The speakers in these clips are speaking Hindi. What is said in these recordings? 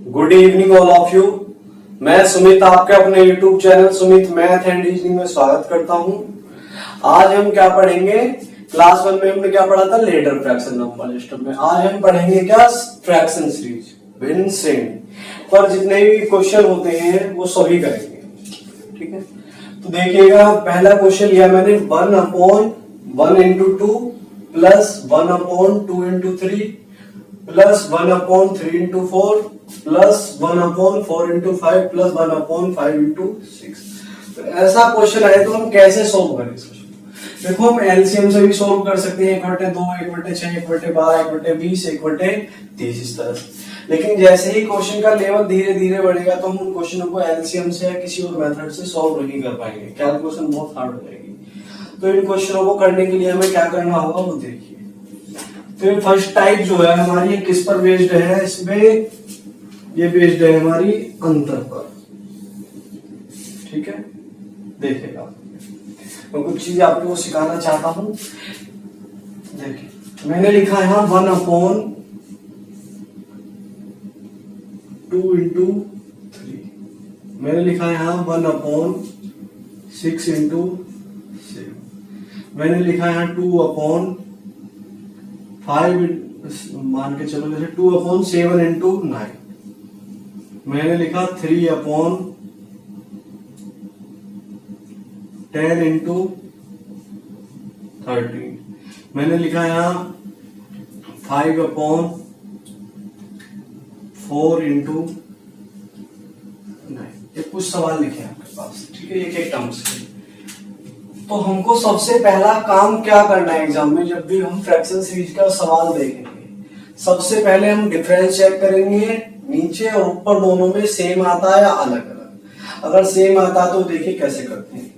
Good evening all of you. मैं सुमित आपके अपने YouTube channel Sumit math and reasoning में स्वागत करता हूं। आज हम क्या पढ़ेंगे, क्लास 1 में हमने क्या पढ़ा था, लेडर फ्रैक्शन नंबर सिस्टम में। आज हम पढ़ेंगे क्या, फ्रैक्शन सीरीज, भिन्न श्रेणी पर जितने भी क्वेश्चन होते हैं वो सभी करेंगे। ठीक है, तो देखिएगा पहला क्वेश्चन लिया मैंने 1/1 into 2 plus 1/2 into 3 plus 1/3 into 4 plus 1/4 into 5 plus 1/5 into 6। तो ऐसा क्वेश्चन आए तो हम कैसे सोल्व करें इसको। देखो हम एलसीएम से भी सोल्व कर सकते हैं, 1/2, 1/6, 1/12, 1/20, 1/30 इस तरह से। लेकिन जैसे ही क्वेश्चन का लेवल धीरे धीरे बढ़ेगा तो हम उन क्वेश्चनों को एलसीएम से या किसी और मेथड से सोल्व नहीं कर पाएंगे, कैलकुलेशन बहुत हार्ड हो जाएगी। तो इन क्वेश्चनों को करने के लिए हमें क्या करना होगा वो देखिए। तो फर्स्ट टाइप जो है हमारी किस पर बेस्ड है, इसमें ये बेस्ड है हमारी अंतर पर। ठीक है, देखिएगा मैं कुछ चीज आपको सिखाना चाहता हूं। देखिए मैंने लिखा है यहाँ 1/2 into 3, मैंने लिखा है यहाँ 1/6 into 7, मैंने लिखा है यहाँ 2/5 मान के चलो जैसे 2/7 into 9, मैंने लिखा 3/10 into 13, मैंने लिखा यहाँ 5/4 into 9। ये कुछ सवाल लिखे हैं आपके पास, ठीक है, एक एक टर्म से। तो हमको सबसे पहला काम क्या करना है एग्जाम में, जब भी हम फ्रैक्शन सीरीज का सवाल देखेंगे सबसे पहले हम डिफरेंस चेक करेंगे, नीचे और ऊपर दोनों में सेम आता है या अलग अलग। अगर सेम आता है तो देखिए कैसे करते हैं,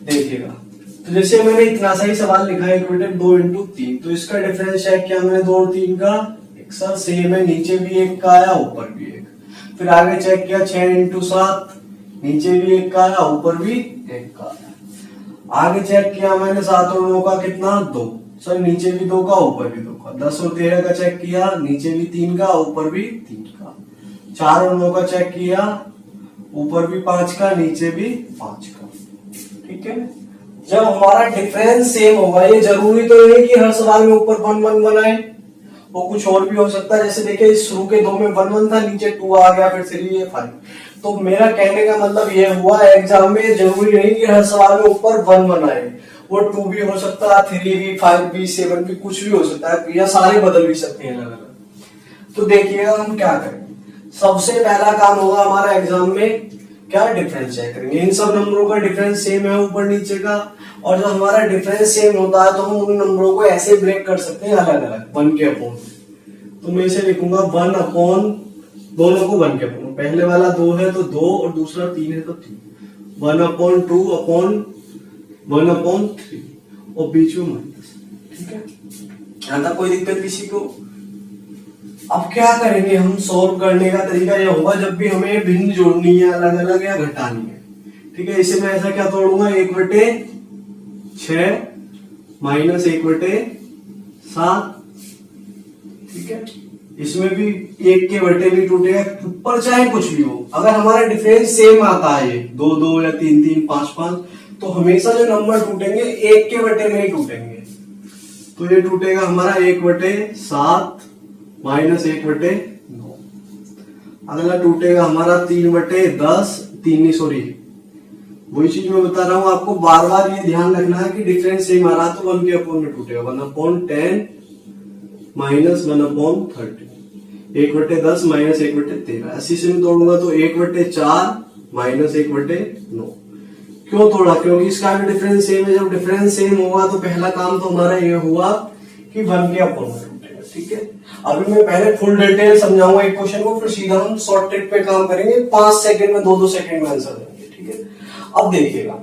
देखिएगा। तो जैसे मैंने इतना सा ही सवाल लिखा है 2 into 3, तो इसका डिफरेंस चेक किया मैंने 2 और 3 का, एक सर सेम है, नीचे भी एक का आया ऊपर भी एक। फिर आगे चेक किया 6 into 7, नीचे भी एक का आया ऊपर भी एक का आया। आगे चेक किया मैंने 7 और 9 का कितना, 2, सर नीचे भी 2 का ऊपर भी 2 का। 10 और 13 का चेक किया, नीचे भी 3 का ऊपर भी 3 का। 4 और 9 का चेक किया, ऊपर भी 5 का नीचे भी 5 का। ठीक है, जब हमारा डिफरेंस सेम होगा, ये जरूरी तो नहीं कि हर सवाल में ऊपर 1 1 बनाए, वो कुछ और भी हो सकता है। जैसे देखिए शुरू के 2 में 1 1 था, नीचे 2 आ गया, फिर 3 5। तो मेरा कहने का मतलब ये हुआ एग्जाम में जरूरी नहीं कि हर सवाल में ऊपर 1 1 आए, वो 2 भी हो सकता है, 3 भी, 5 भी, 7 भी, कुछ भी हो सकता है, या सारे बदल भी सकते हैं अलग अलग। तो देखिएगा हम क्या करेंगे, सबसे पहला काम होगा हमारा एग्जाम में क्या, डिफरेंस चेक करेंगे। इन सब नंबरों का डिफरेंस सेम है ऊपर नीचे का, और जब हमारा डिफरेंस सेम होता है तो हम उन नंबरों को ऐसे ब्रेक कर सकते हैं अलग अलग, 1 के अपॉन। तो मैं इसे लिखूंगा 1/, दोनों को 1 के अपॉन, पहले वाला 2 है तो 2 और दूसरा 3 है तो 3, 1/2/1/3 और बीच में माइनस। ठीक है, यहां तक कोई दिक्कत किसी को। अब क्या करेंगे हम, सोल्व करने का तरीका यह होगा, जब भी हमें भिन्न जोड़नी है, अलग अलग या घटानी है, ठीक है, इसे मैं ऐसा क्या तोड़ूंगा, 1/6 माइनस 1/7। ठीक है, इसमें भी 1 के बटे भी टूटेगा, ऊपर चाहे कुछ भी हो। अगर हमारा डिफरेंस सेम आता है 2 2 या 3 3 5 5, तो हमेशा जो नंबर टूटेंगे 1 के बटे में ही टूटेंगे। तो ये टूटेगा हमारा 1/7 माइनस 1/9। अगला टूटेगा हमारा 3/10, 3 सॉरी वही चीज मैं बता रहा हूं आपको, बार बार ये ध्यान रखना है कि डिफरेंस सेम आ रहा तो 1 के अपॉन में टूटेगा, 1/10 माइनस 1/13, 1/10 माइनस 1/13। अस्सी से मैं तोड़ूंगा तो 1/4 माइनस 1/9। क्यों तोड़ा, क्योंकि इसका भी डिफरेंस सेम है। जब डिफरेंस सेम होगा तो पहला काम तो हमारा ये हुआ कि 1 के अपॉन में टूटेगा। ठीक है, अभी मैं पहले फुल डिटेल समझाऊंगा एक क्वेश्चन को, फिर सीधा हम शॉर्ट ट्रिक पे काम करेंगे, 5 सेकंड में 2 सेकंड में आंसर देंगे। ठीक है, अब देखिएगा,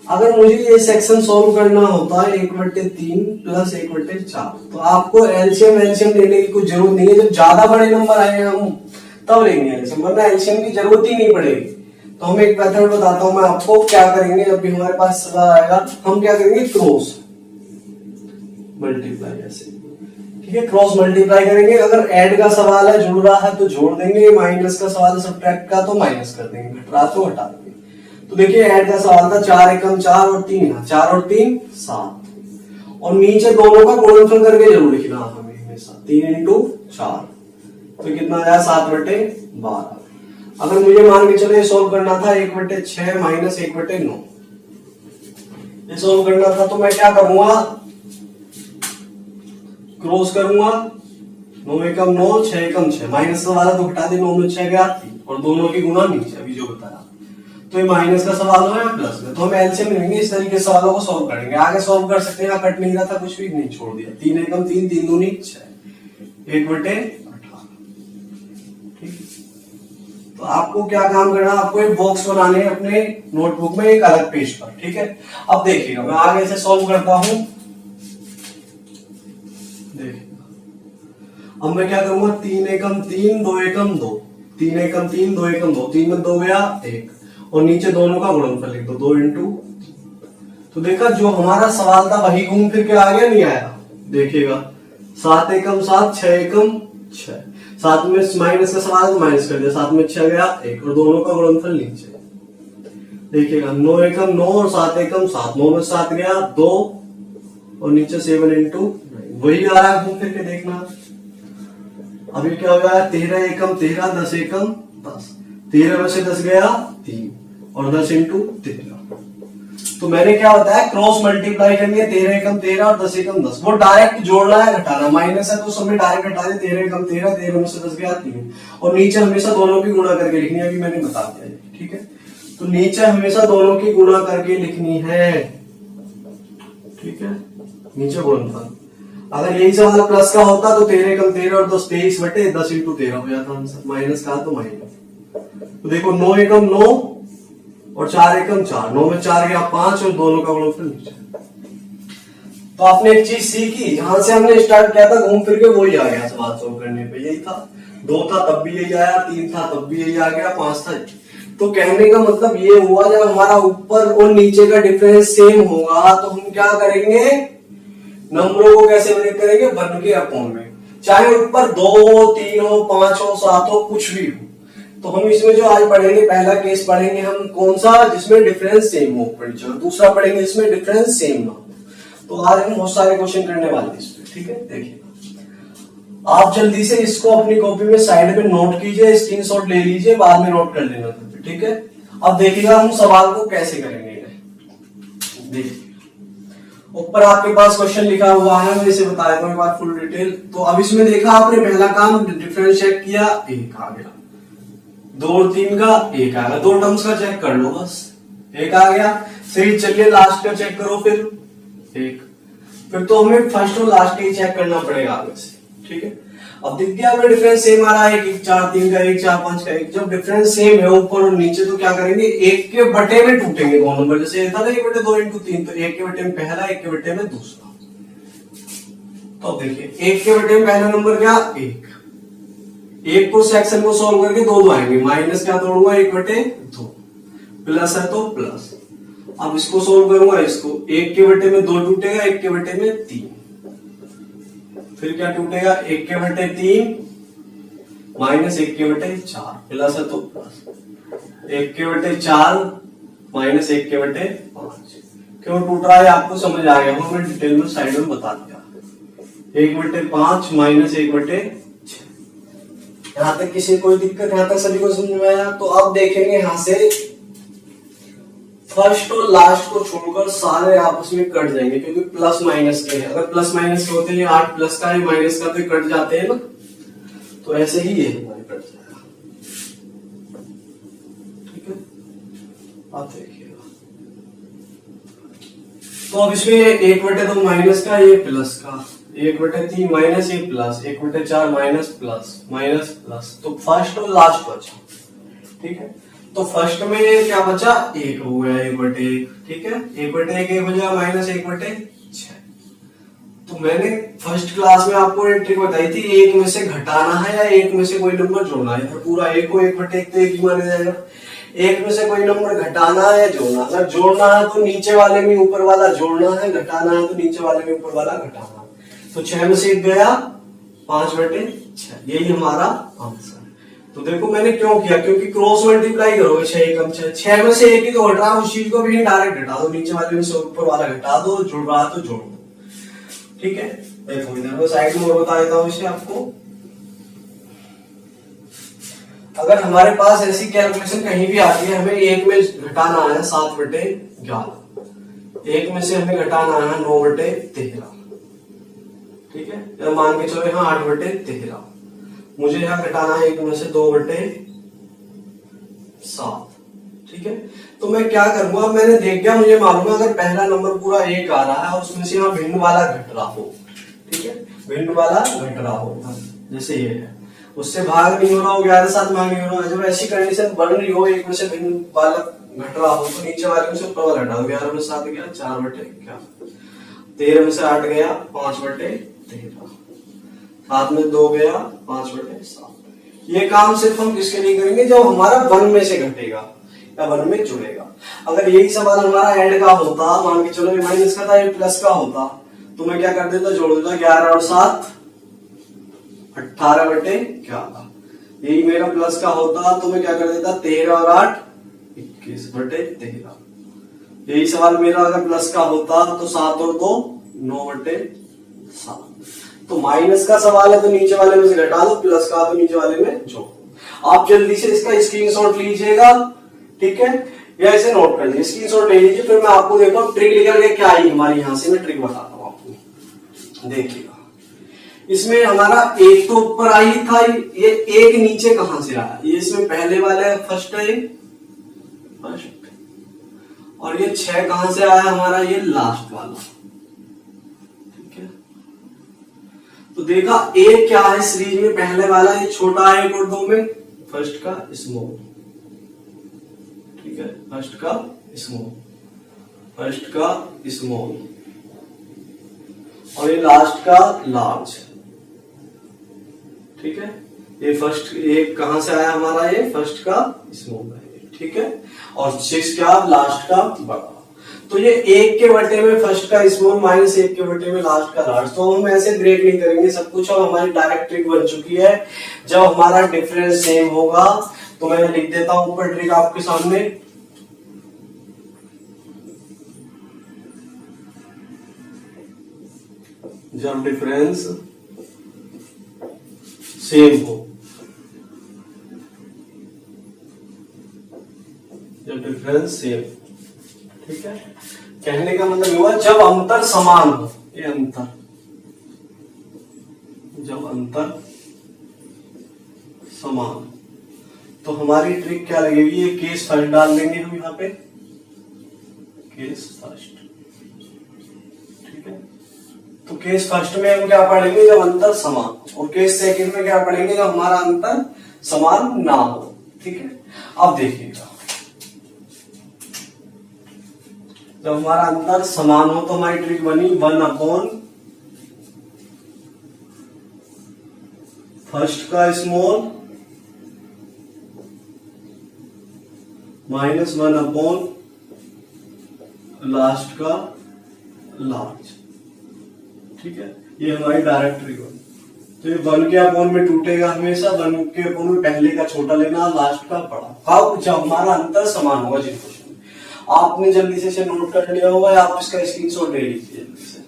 अगर मुझे ये सेक्शन सॉल्व करना होता है 1/3 प्लस 1/4, तो आपको एलसीएम लेने की कुछ जरूरत नहीं है। जब ज्यादा बड़े नंबर आए हम तब लेंगे एलसीएम, वरना एलसीएम की जरूरत ही नहीं पड़ेगी। तो हम एक मेथड बताता हूं मैं आपको, क्या करेंगे जब भी हमारे पास सवाल आएगा, हम क्या करेंगे, क्रॉस मल्टीप्लाई ऐसे। ठीक है, क्रॉस मल्टीप्लाई करेंगे। अगर ऐड का सवाल है, जुड़ रहा है तो जोड़ देंगे, माइनस का सवाल है सब्ट्रैक्ट का तो माइनस कर देंगे, घट रहा तो हटा देंगे। तो देखिए ऐड का सवाल था 4 एकम 4 और 3, 4 और 3 7, और नीचे दोनों का गुणनफल करके जरूर लिखना हमें हमेशा, 3 इंटू 4 तो कितना आया 7/12। अगर मुझे मान के चलो ये सोल्व करना था 1/6 माइनस 1/9, ये सोल्व करना था तो मैं क्या करूंगा, क्रॉस करूंगा, 9 एकम 9 6 एकम 6, माइनस वाला तो घटा दे, 9 में 6 गया 3 और दोनों की गुणा नीचे अभी जो बताया, तो ये माइनस का सवाल हो या प्लस का, तो हम एलसीएम लेंगे, इस तरीके से सवालों को सॉल्व करेंगे। आगे सॉल्व कर सकते हैं, कट नहीं रहा था कुछ भी नहीं, छोड़ दिया, 3 एकम 3 3 दूनी 6 1/18। ठीक, तो आपको क्या काम करना, आपको एक बॉक्स बनाने हैं अपने नोटबुक में एक अलग पेज पर। ठीक है, अब देखिएगा मैं आगे से सॉल्व करता हूं। अब मैं क्या करूंगा, 3 एकम 3 2 एकम 2, 3 एकम 3 2 एकम 2, 3 में 2 गया 1, और नीचे दोनों का गुणनफल लिख दो 2 इंटू। तो देखा जो हमारा सवाल था वही घूम फिर के आ गया, नहीं आया, देखिएगा 7 एकम 7 6 एकम 6, 7 में माइनस का सवाल तो माइनस कर दिया, 7 में 6 गया 1 और दोनों का गुणनफल नीचे, देखिएगा 9 एकम 9 और 7 एकम 7, 9 में 7 गया 2 और नीचे 7 इंटू, वही आ रहा है घूम फिर के, देखना अभी क्या हो गया, 13 एकम 13 10 एकम 10, 13 में से 10 गया 3 और 10 इंटू 13। तो मैंने क्या बताया, क्रॉस मल्टीप्लाई करनी है, 13 एकम 13 और 10 एकम 10, वो डायरेक्ट जोड़ना है घटाना, माइनस है तो समय डायरेक्ट घटा दे, 13 एकम 13 13 में से 10 गया 3, और नीचे हमेशा दोनों की गुणा करके लिखनी है, अभी मैंने बता दिया। ठीक है, तो नीचे हमेशा दोनों की गुणा करके लिखनी है। ठीक है, नीचे गुणनफल, अगर यही सवाल प्लस का होता तो 13 एकम 13 और 10 23/10 इंटू 13 हो जाता आंसर, माइनस का तो माइनस। तो देखो 9 एकम 9 और 4 एकम 4, 9 में 4 गया 5 और दोनों का गुणनफल नीचे। तो आपने एक चीज सीखी, जहां से हमने स्टार्ट किया था घूम फिर के वही आ गया सवाल सोल्व करने पे, यही था, 2 था तब भी यही आया, 3 था तब भी यही आ गया, 5 था। तो कहने का मतलब ये हुआ, जब हमारा ऊपर और नीचे का डिफरेंस सेम होगा तो हम क्या करेंगे, नंबरों को कैसे ब्रेक करेंगे, वर्ग के अपॉन में, चाहे ऊपर 2 3 हो 5 हो 7 हो कुछ भी हो। तो हम इसमें जो आज पढ़ेंगे, पहला केस पढ़ेंगे हम कौन सा, जिसमें डिफरेंस सेम हो, चलो दूसरा पढ़ेंगे जिसमें डिफरेंस सेम ना हो। तो आज हम बहुत सारे क्वेश्चन करने वाले हैं इसमें। ठीक है, देखिए आप जल्दी से इसको अपनी कॉपी में साइड में नोट कीजिए, स्क्रीनशॉट ले लीजिए, बाद में नोट कर लेना। ठीक है, अब देखिएगा हम सवाल को कैसे करेंगे। देखिए ऊपर आपके पास क्वेश्चन लिखा हुआ है, मैं इसे बताया था एक बार फुल डिटेल। तो अब इसमें देखा आपने, पहला काम डिफरेंस चेक किया, 1 आ गया, 2 और 3 का 1 आ गया, 2 टर्म्स का चेक कर लो बस, 1 आ गया। सही, चलिए लास्ट का चेक करो फिर 1, फिर तो हमें फर्स्ट और लास्ट का ही चेक करना पड़ेगा आगे से। ठीक है, अब दिख गया हमें डिफरेंस सेम आ रहा है, 1 4 3 का 1 4 5 का 1, जब डिफरेंस सेम है ऊपर और नीचे तो क्या करेंगे, 1 के बटे में टूटेंगे दोनों नंबर, जैसे ये था ना 1/2 इंटू 3, तो 1 के बटे में पहला, 1 के बटे में दूसरा। तो देखिए 1 के बटे में पहला नंबर क्या, 1 को सेक्शन को सॉल्व करके 2 आएंगे, माइनस क्या तोड़ूंगा 1/2, प्लस है तो प्लस। अब इसको सोल्व करूंगा, इसको 1 के बटे में 2 टूटेगा, 1 के बटे में 3, फिर क्या टूटेगा 1 के बटे 3 माइनस 1 के बटे 4, प्लस है तो प्लस, 1 के बटे 4 माइनस 1 के बटे 5। क्यों टूट रहा है आपको समझ आ गया, मैं डिटेल में साइड में बता दिया। 1/5 माइनस 1/6। यहां तक किसी कोई दिक्कत, यहां तक सभी को समझ में आया। तो अब देखेंगे यहां से फर्स्ट और लास्ट को छोड़कर सारे आपस में कट जाएंगे, क्योंकि प्लस माइनस के हैं। अगर प्लस माइनस के होते हैं 8 प्लस का है माइनस का, तो कट जाते हैं ना, तो ऐसे ही ये हमारे कट जाएगा। ठीक है, आप देखिएगा। तो अब इसमें 1/2 माइनस का, ये प्लस का, 1/3 माइनस, ये plus, 1/4 minus plus minus plus, तो फर्स्ट और लास्ट बचा। ठीक है, तो फर्स्ट में क्या बचा, 1 हो गया, 1/1। ठीक है, 1/1 1 हो जाएगा, माइनस 1/6। तो मैंने फर्स्ट क्लास में आपको एक ट्रिक बताई थी, 1 में से घटाना है या 1 में से कोई नंबर जोड़ना है। पूरा 1 को 1/1 तो 1 ही माना जाएगा। 1 में से कोई नंबर घटाना है जोड़ना, अगर जोड़ना है तो नीचे वाले में ऊपर वाला जोड़ना है, घटाना है तो नीचे वाले में ऊपर वाला घटाना है। तो 6 में से 1 गया 5/6, यही हमारा आंसर। तो देखो मैंने क्यों किया, क्योंकि क्रॉस मल्टीप्लाई करोगे 6 एकम 6, 6 में से एक ही तो घट रहा है, उस चीज को भी डायरेक्ट घटा दो, नीचे वाले में से ऊपर वाला घटा दो, जुड़ रहा तो जोड़ दो। ठीक है, देखो इधर को साइड में और बता देता हूं इसे आपको। अगर हमारे पास ऐसी कैलकुलेशन कहीं भी आती है, हमें एक में घटाना है 7/11, एक में से हमें घटाना है 9/13, ठीक है, या मान के चलो यहाँ 8/13, मुझे यहाँ घटाना है एक में से 2/7, ठीक है। तो मैं क्या करूंगा, मैंने देख गया, मुझे मालूम है अगर पहला नंबर पूरा 1 आ रहा है और उसमें से यहाँ भिन्न वाला घट रहा हो, ठीक है, भिन्न वाला घट रहा हो, जैसे ये है, उससे भाग नहीं हो रहा हो, 11 साथ भाग नहीं हो रहा है, जब ऐसी कंडीशन बन रही हो, एक में से भिन्न वाला घट रहा हो, तो नीचे वाले में से ऊपर वाला घटा दो। 11 में 7 गया 4/11, 13 में से 8 गया 5/13, 7 में 2 गया 5/7। ये काम सिर्फ हम किसके लिए करेंगे, जब हमारा 1 में से घटेगा या 1 में जुड़ेगा। अगर यही सवाल हमारा एंड का होता, मान के चलो माइनस का था, ये प्लस का होता, तो मैं क्या कर देता, जोड़ देता 11 और 7 18/11, यही मेरा प्लस का होता तो मैं क्या कर देता 13 और 8 21/13। यही सवाल मेरा अगर प्लस का होता तो 7 और 2 9/7। तो माइनस का सवाल है तो नीचे वाले में से घटा दो, प्लस का तो नीचे वाले में जोड़ो। आप जल्दी से इसका स्क्रीनशॉट लीजिएगा, ठीक है, या इसे नोट कर लीजिए, स्क्रीनशॉट ले लीजिए, फिर मैं आपको देखता हूँ ट्रिक निकल के क्या आई हमारी, यहां से मैं ट्रिक बताता हूँ आपको। देखिएगा, इसमें हमारा एक तो ऊपर आई था, ये एक नीचे कहां से आया, ये इसमें पहले वाला फर्स्ट है, फर्स्ट, और ये 6 कहां से आया हमारा, ये लास्ट वाला, ठीक है। तो देखा एक क्या है सीरीज में, पहले वाला ये छोटा है 1 और 2 में, फर्स्ट का स्मॉल, ठीक है, फर्स्ट का स्मॉल, फर्स्ट का स्मॉल, और ये लास्ट का लार्ज, ठीक है। ये फर्स्ट एक कहां से आया हमारा, ये फर्स्ट का स्मॉल है, ठीक है, और 6 क्या, लास्ट का बड़ा। तो ये 1 के बटे में फर्स्ट का स्मॉल माइनस 1 के बटे में लास्ट का लार्ज। तो हम ऐसे ब्रेक नहीं करेंगे सब कुछ, अब हमारी डायरेक्ट ट्रिक बन चुकी है। जब हमारा डिफरेंस सेम होगा तो मैं लिख देता हूं ऊपर ट्रिक आपके सामने, जब डिफरेंस सेम हो, जब डिफरेंस सेम, ठीक है, कहने का मतलब हुआ जब अंतर समान हो, ये अंतर, जब अंतर समान, तो हमारी ट्रिक क्या लगेगी, ये केस फर्स्ट डाल देंगे हम यहां पे, केस फर्स्ट, ठीक है। तो केस फर्स्ट में हम क्या पढ़ेंगे, जब अंतर समान, और केस सेकंड में क्या पढ़ेंगे, जब हमारा अंतर समान ना हो, ठीक है। अब देखिएगा, जब हमारा अंतर समान हो तो हमारी ट्रिक बनी 1/, फर्स्ट का स्मॉल माइनस 1/, लास्ट का लार्ज, ठीक है। ये हमारी डायरेक्ट ट्रिक बनी। तो ये 1 के अपॉन में टूटेगा हमेशा, 1 के अपॉन में पहले का छोटा लेना, लास्ट का बड़ा, कब, जब हमारा अंतर समान होगा। जिन क्वेश्चन आपने जल्दी से इसे नोट कर लिया होगा, आप इसका स्क्रीनशॉट ले लीजिए जल्दी से।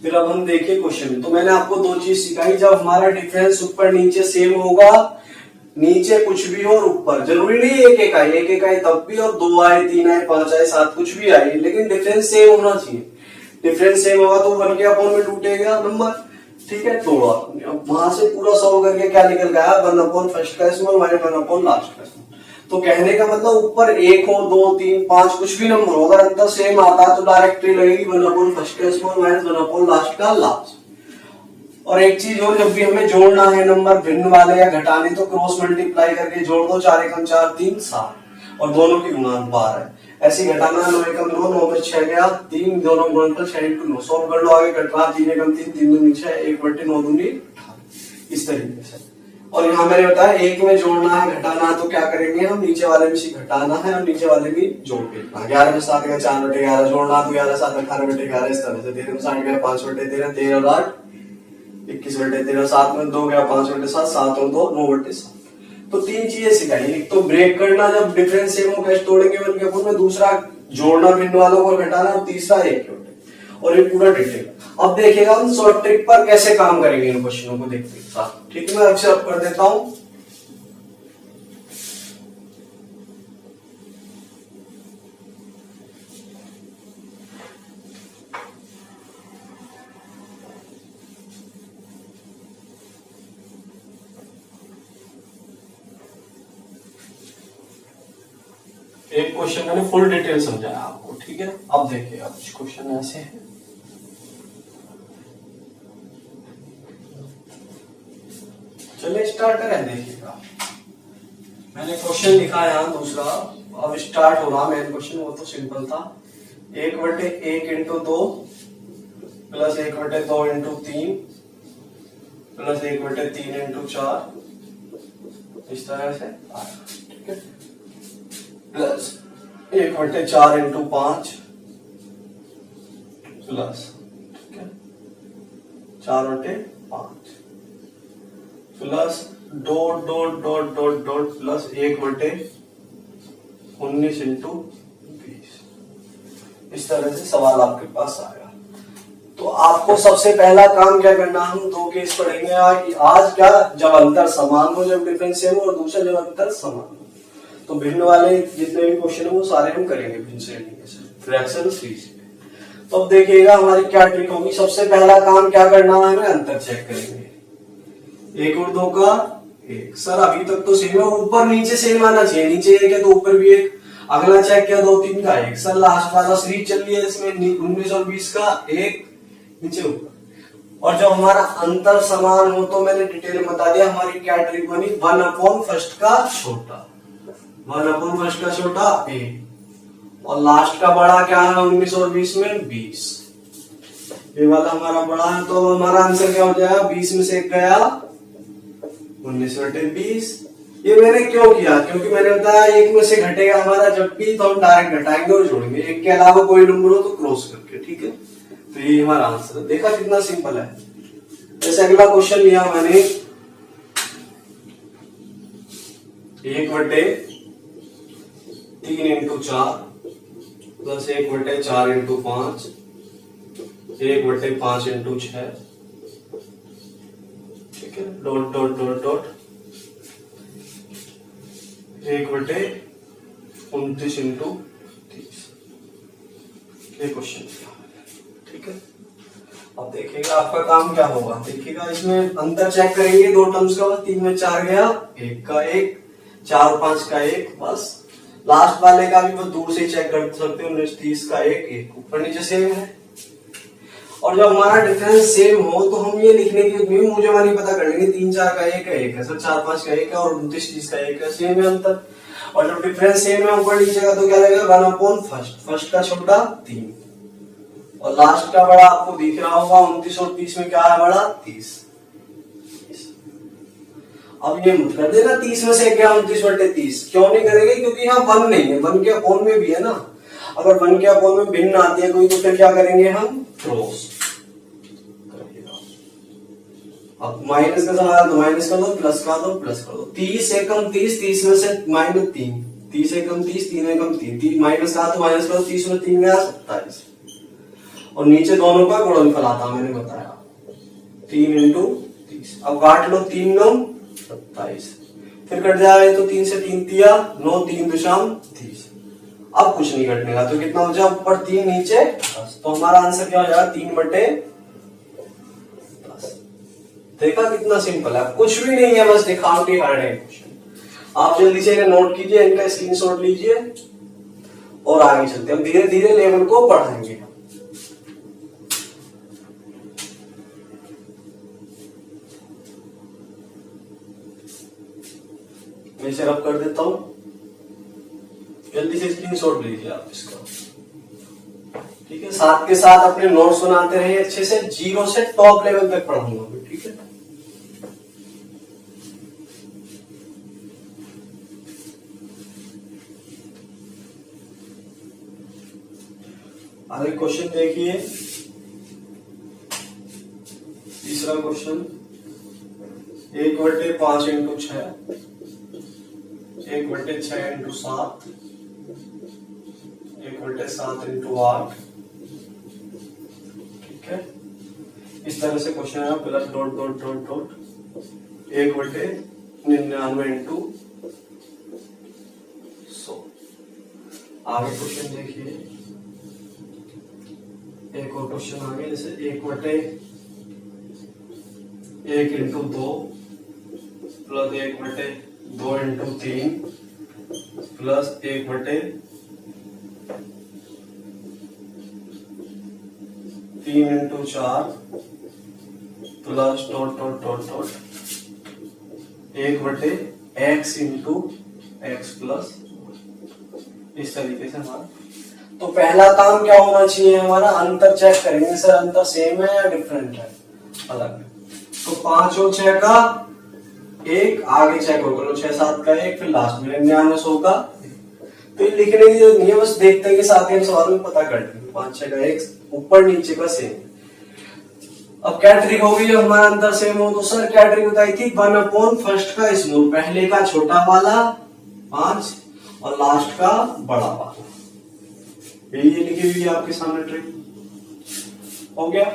फिर अब हम देखिए क्वेश्चन। तो मैंने आपको 2 चीज सिखाई, जब हमारा डिफरेंस ऊपर नीचे सेम होगा, नीचे कुछ भी हो और ऊपर, जरूरी नहीं एक एक आए, एक एक आए तब भी, और 2 आए 3 आए 5 आए 7 कुछ भी आए, लेकिन डिफरेंस सेम होना चाहिए। डिफरेंस सेम होगा तो 1 के अपॉन में टूटेगा नंबर, ठीक है। तोड़ा अब वहां से पूरा सॉल्व करके क्या निकल गया, 1/, फर्स्ट का स्मॉल माइनस 1/, लास्ट का स्मॉल। तो कहने का मतलब ऊपर 1 हो 2 3 5 कुछ भी नंबर हो, अगर अंतर सेम आता है तो डायरेक्ट ट्रिक लगेगी 1/, फर्स्ट का स्मॉल माइनस 1/, लास्ट का लार्ज। और एक चीज और, जब भी हमें जोड़ना है नंबर भिन्न वाले या घटाने, तो क्रॉस मल्टीप्लाई करके जोड़ दो, 4 एकम 4 3 7, और दोनों की गुणन 12 है। ऐसे घटाना, 9 एकम 9 9 में 6 गया 3, दोनों गुणनफल 6 × 9, सॉल्व कर लो, आगे घट रहा 3 एकम 3 3 दूनी 6, 1/9 दूनी 18, इस तरीके से। और यहाँ मैंने बताया एक में जोड़ना है घटाना है, तो क्या करेंगे हम, नीचे वाले में से घटाना है और नीचे वाले भी जोड़ के लिखना। 11 में 7 गया 4/11 जोड़ना, तो 11 7 18/11 इस तरह से। 13 में 7 गया 5/13, 13 और 8 21/13, 7 में 2 गया, 5/7, 7 और 2 9/7। तो 3 चीजें सिखाई, एक तो ब्रेक करना जब डिफरेंस सेम हो कैसे तोड़ेंगे वन के अपुन में, दूसरा जोड़ना भिन्न वालों को घटाना, और तीसरा एक और ये पूरा डिटेल। अब देखिएगा हम शॉर्ट ट्रिक पर कैसे काम करेंगे, इन क्वेश्चनों को देखते हैं साथ। ठीक है, मैं अक्सर अब कर देता हूं। एक क्वेश्चन मैंने फुल डिटेल समझाया आपको, ठीक है। अब देखिए, अब कुछ क्वेश्चन ऐसे है, चलिए स्टार्ट करें। देखिएगा मैंने क्वेश्चन लिखा है यहाँ दूसरा, अब स्टार्ट हो रहा मेन क्वेश्चन। वो तो सिंपल था, 1/1 into 2 plus 1/2 into 3 plus 1/3 into 4, इस तरह से आया, ठीक है। प्लस 1/4 इंटू 5 प्लस, ठीक है, 4/5 plus dot dot dot dot dot plus 1/19 into 20। इस तरह से सवाल आपके पास आएगा। तो आपको सबसे पहला काम क्या करना, हम 2 केस पढ़ेंगे आज क्या, जब अंतर समान हो, जब डिफरेंस सेम हो, और दूसरा जब अंतर समान हो। तो भिन्न वाले जितने भी क्वेश्चन है वो सारे हम करेंगे भिन्न श्रेणी से, फ्रैक्शन सीरीज में। तो अब देखिएगा हमारी क्या ट्रिक होगी। सबसे पहला काम क्या करना है, हमें अंतर चेक करेंगे। 1 और 2 का 1। सर अभी तक तो सेम है, ऊपर नीचे सेम आना चाहिए, नीचे 1 है तो ऊपर भी 1। अगला चेक किया 2 3 का 1। सर लास्ट वाला सीरीज चल रही है, इसमें 19 और 20 का 1 नीचे ऊपर। और जब हमारा अंतर समान हो तो मैंने डिटेल में बता दिया, हमारी क्या ट्रिक बनी, 1/1 का छोटा, 1/1 का छोटा a, और लास्ट का बड़ा क्या है 19 और 20 में 20। ये वाला हमारा बड़ा है, तो हमारा आंसर क्या हो जाएगा, 20 में से 1 गया 19/20। ये मैंने क्यों किया, क्योंकि मैंने बताया 1 में से घटेगा हमारा जब भी, तो हम डायरेक्ट घटाएंगे और जोड़ेंगे, 1 के अलावा कोई नंबर हो तो क्रॉस करके, ठीक है। तो ये हमारा आंसर है। देखा कितना सिंपल है। जैसे अगला क्वेश्चन लिया मैंने, 1/3 इंटू 4 प्लस 1/4 इंटू 5, 1/5 इंटू 6, ठीक है, dot dot dot dot 1/29 into 30। ये क्वेश्चन, ठीक है। अब देखिएगा आपका काम क्या होगा। देखिएगा इसमें अंतर चेक करेंगे 2 टर्म्स का, 3 में 4 गया, 1 का 1, 4 और 5 का 1, बस। लास्ट वाले का भी बस दूर से चेक कर सकते हो, 19 30 का 1 ऊपर नीचे सेम है। और जब हमारा डिफरेंस सेम हो तो हम ये लिखने की मुझे नहीं पता कर लेंगे, 3 4 का 1 है सर, 4 5 का 1 है और 29 30 का 1 है, सेम है अंतर। और जब डिफरेंस सेम है ऊपर नीचे का तो क्या लगेगा, 1/1, फर्स्ट का छोटा 3 और लास्ट का बड़ा आपको दिख रहा होगा 29 और 30 में क्या है बड़ा 30। अब ये मत कर देना 30 में से क्या 29/30, क्यों नहीं करेंगे, क्योंकि यहाँ 1 नहीं है, 1 के अपोन में भी है ना। अगर 1 के अपोन में भिन्न आती है कोई तो फिर क्या करेंगे हम, क्रॉस। अब माइनस का सवाल तो माइनस कर दो, प्लस का दो प्लस कर दो। 30 एकम 30, 30 में से -3, 30 एकम 30, 3 एकम 3, माइनस का तो माइनस करो, 30 में 3 गया 27। और नीचे दोनों का गुणनफल आता मैंने बताया 3 इंटू 30। अब काट लो, 3 9 27, फिर कट जाए तो 3 से 3 तिया 9, 3 दशम 30। अब कुछ नहीं कटने का, तो कितना हो जाए, ऊपर 3 नीचे 10, तो हमारा आंसर क्या हो जाएगा 3/10। देखा कितना सिंपल है, कुछ भी नहीं है, बस दिखावटी हार्ड है क्वेश्चन। आप जल्दी से इन्हें नोट कीजिए, इनका स्क्रीनशॉट लीजिए और आगे चलते हैं। हम धीरे धीरे लेवल को बढ़ाएंगे। मैं इसे रब कर देता हूं, जल्दी से स्क्रीनशॉट लीजिए आप इसका, ठीक है। साथ के साथ अपने नोट्स बनाते रहिए अच्छे से, 0 से टॉप लेवल तक पढ़ाऊंगा, ठीक है। आगे क्वेश्चन देखिए, तीसरा दूसरा क्वेश्चन 1/5 इंटू 6, 1/6 इंटू 7, 1/7 इंटू 8। ठीक है, इस तरह से क्वेश्चन है। Plus dot dot dot dot 1/99 into 100। आगे क्वेश्चन देखिए, एक और क्वेश्चन आगे, जैसे 1/1 into 2 plus 1/2 into 3 plus 1/3 into 4 plus dot dot dot dot 1/x into x plus. इस तरीके से हमारा तो पहला काम क्या होना चाहिए हमारा, अंतर चेक करेंगे सर अंतर सेम है या डिफरेंट है, अलग है। तो 5 और 6 का 1 आगे चेक करो, 6 7 का 1, फिर लास्ट में 99 100 का। तो ये लिखने की जरूरत नहीं है, बस देखते हैं कि साथ ही हम सवाल में पता कर लेंगे। 5 6 का 1 ऊपर नीचे का सेम। अब क्या ट्रिक होगी जब हमारा अंतर सेम हो, तो सर क्या ट्रिक बताई थी, 1 फर्स्ट का स्मॉल, पहले का छोटा वाला 5 और लास्ट का बड़ा वाला। ये लिखी हुई है आपके सामने ट्रिक। हो गया।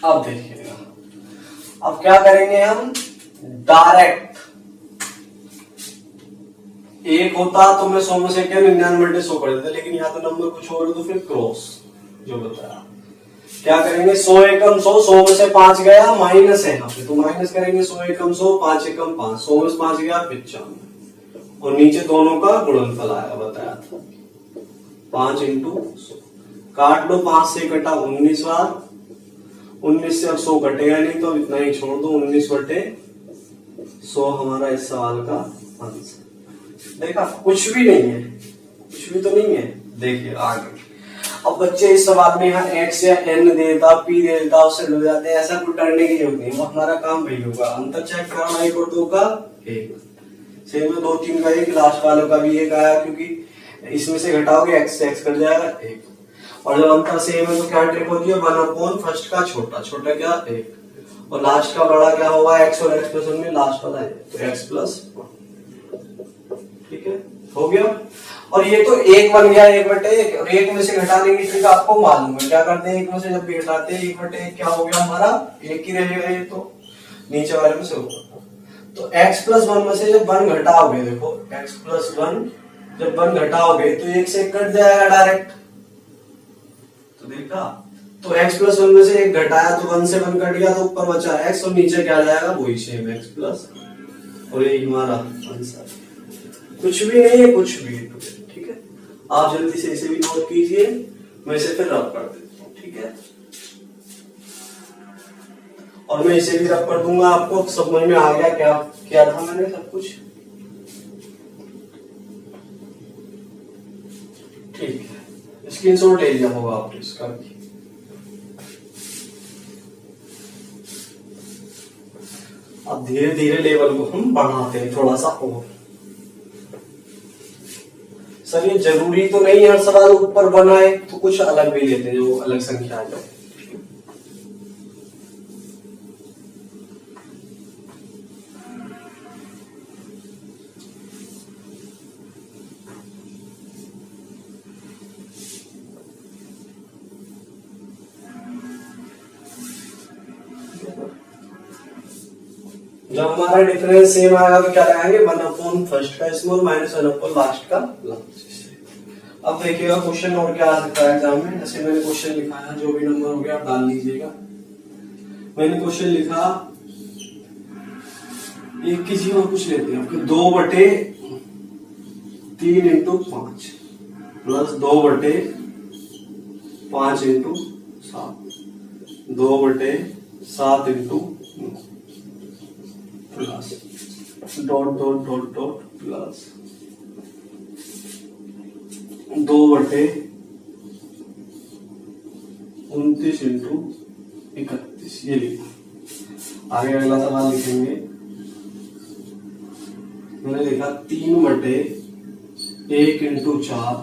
अब देखिएगा, अब क्या करेंगे हम, डायरेक्ट 1 होता तो मैं 100 में से क्या 99/100 कर देता, लेकिन यहाँ तो नंबर कुछ और है तो फिर क्रॉस जो बताया। क्या करेंगे, 100 एकम 100, 100 में से 5 गया, माइनस है यहाँ पे तो माइनस करेंगे, 100 एकम 100, 5 एकम 5, 100 में से 5 गया 95, और नीचे दोनों का गुणनफल आया बताया था 5 इंटू 100। काट लो, 5 से कटा 19 बार, 19 से अब 100 कटेगा नहीं तो इतना ही छोड़ दो, 19/100 हमारा इस सवाल का आंसर। देखा, कुछ भी नहीं है, कुछ भी तो नहीं है। देखिए आगे, अब बच्चे इस सवाल में यहाँ x या n देता, p दे देता, उससे डर जाते हैं, ऐसा कुछ डरने की जरूरत नहीं। वो हमारा काम वही होगा, अंतर चेक करना, 1 और 2 का 1, सेम में 2 3 का 1, लास्ट वालों का भी 1 आया, क्योंकि इसमें से घटाओगे x से x कट जाएगा 1। और जब अंतर सेम है तो क्या ट्रिक होती है, 1 फर्स्ट का छोटा, छोटा क्या 1, और लास्ट का बड़ा क्या होगा, x और x प्लस 1 में लास्ट वाला है तो x प्लस 1। ठीक है, हो गया। और ये तो 1 बन गया 1/1, और 1 में से घटाने की ट्रिक आपको मालूम है, क्या करते हैं 1 में से जब भी घटाते हैं 1/1 क्या हो गया हमारा 1 ही रहेगा, ये तो नीचे वाले में से होगा। तो x प्लस 1 में से जब 1 घटाओगे, देखो x प्लस 1 जब 1 घटाओगे तो 1 से 1 कट जाएगा डायरेक्ट, तो देखा, तो x प्लस 1 में से 1 घटाया तो 1 से 1 कट गया तो ऊपर बचा x, और नीचे क्या जाएगा वही सेम x प्लस, और ये हमारा आंसर। कुछ भी नहीं है, कुछ भी। ठीक है, आप जल्दी से इसे भी नोट कीजिए, मैं इसे फिर रब कर देता हूँ। ठीक है, और मैं इसे भी रब कर दूंगा, आपको समझ में आ गया क्या क्या था मैंने सब कुछ। ठीक है, स्क्रीनशॉट ले लिया होगा आपने इसका भी। अब धीरे धीरे लेवल को हम बढ़ाते हैं थोड़ा सा और। सर ये जरूरी तो नहीं हर सवाल ऊपर बनाए, तो कुछ अलग भी लेते हैं जो अलग संख्या आ जाए। जब हमारा डिफरेंस सेम आएगा तो क्या लगाएंगे, 1 फर्स्ट का स्मॉल माइनस 1 लास्ट का लार्ज। अब देखिएगा क्वेश्चन और क्या आ सकता है एग्जाम में। जैसे मैंने क्वेश्चन लिखा है, जो भी नंबर हो गया आप डाल लीजिएगा। मैंने क्वेश्चन लिखा, एक किसी और कुछ लेते हैं, 2/3 into 5 plus 2/5 into 7, 2/7 into 9 plus dot dot dot dot plus 2/29 into 31। ये लिखा। आगे अगला सवाल लिखेंगे, मैंने लिखा 3/1 into 4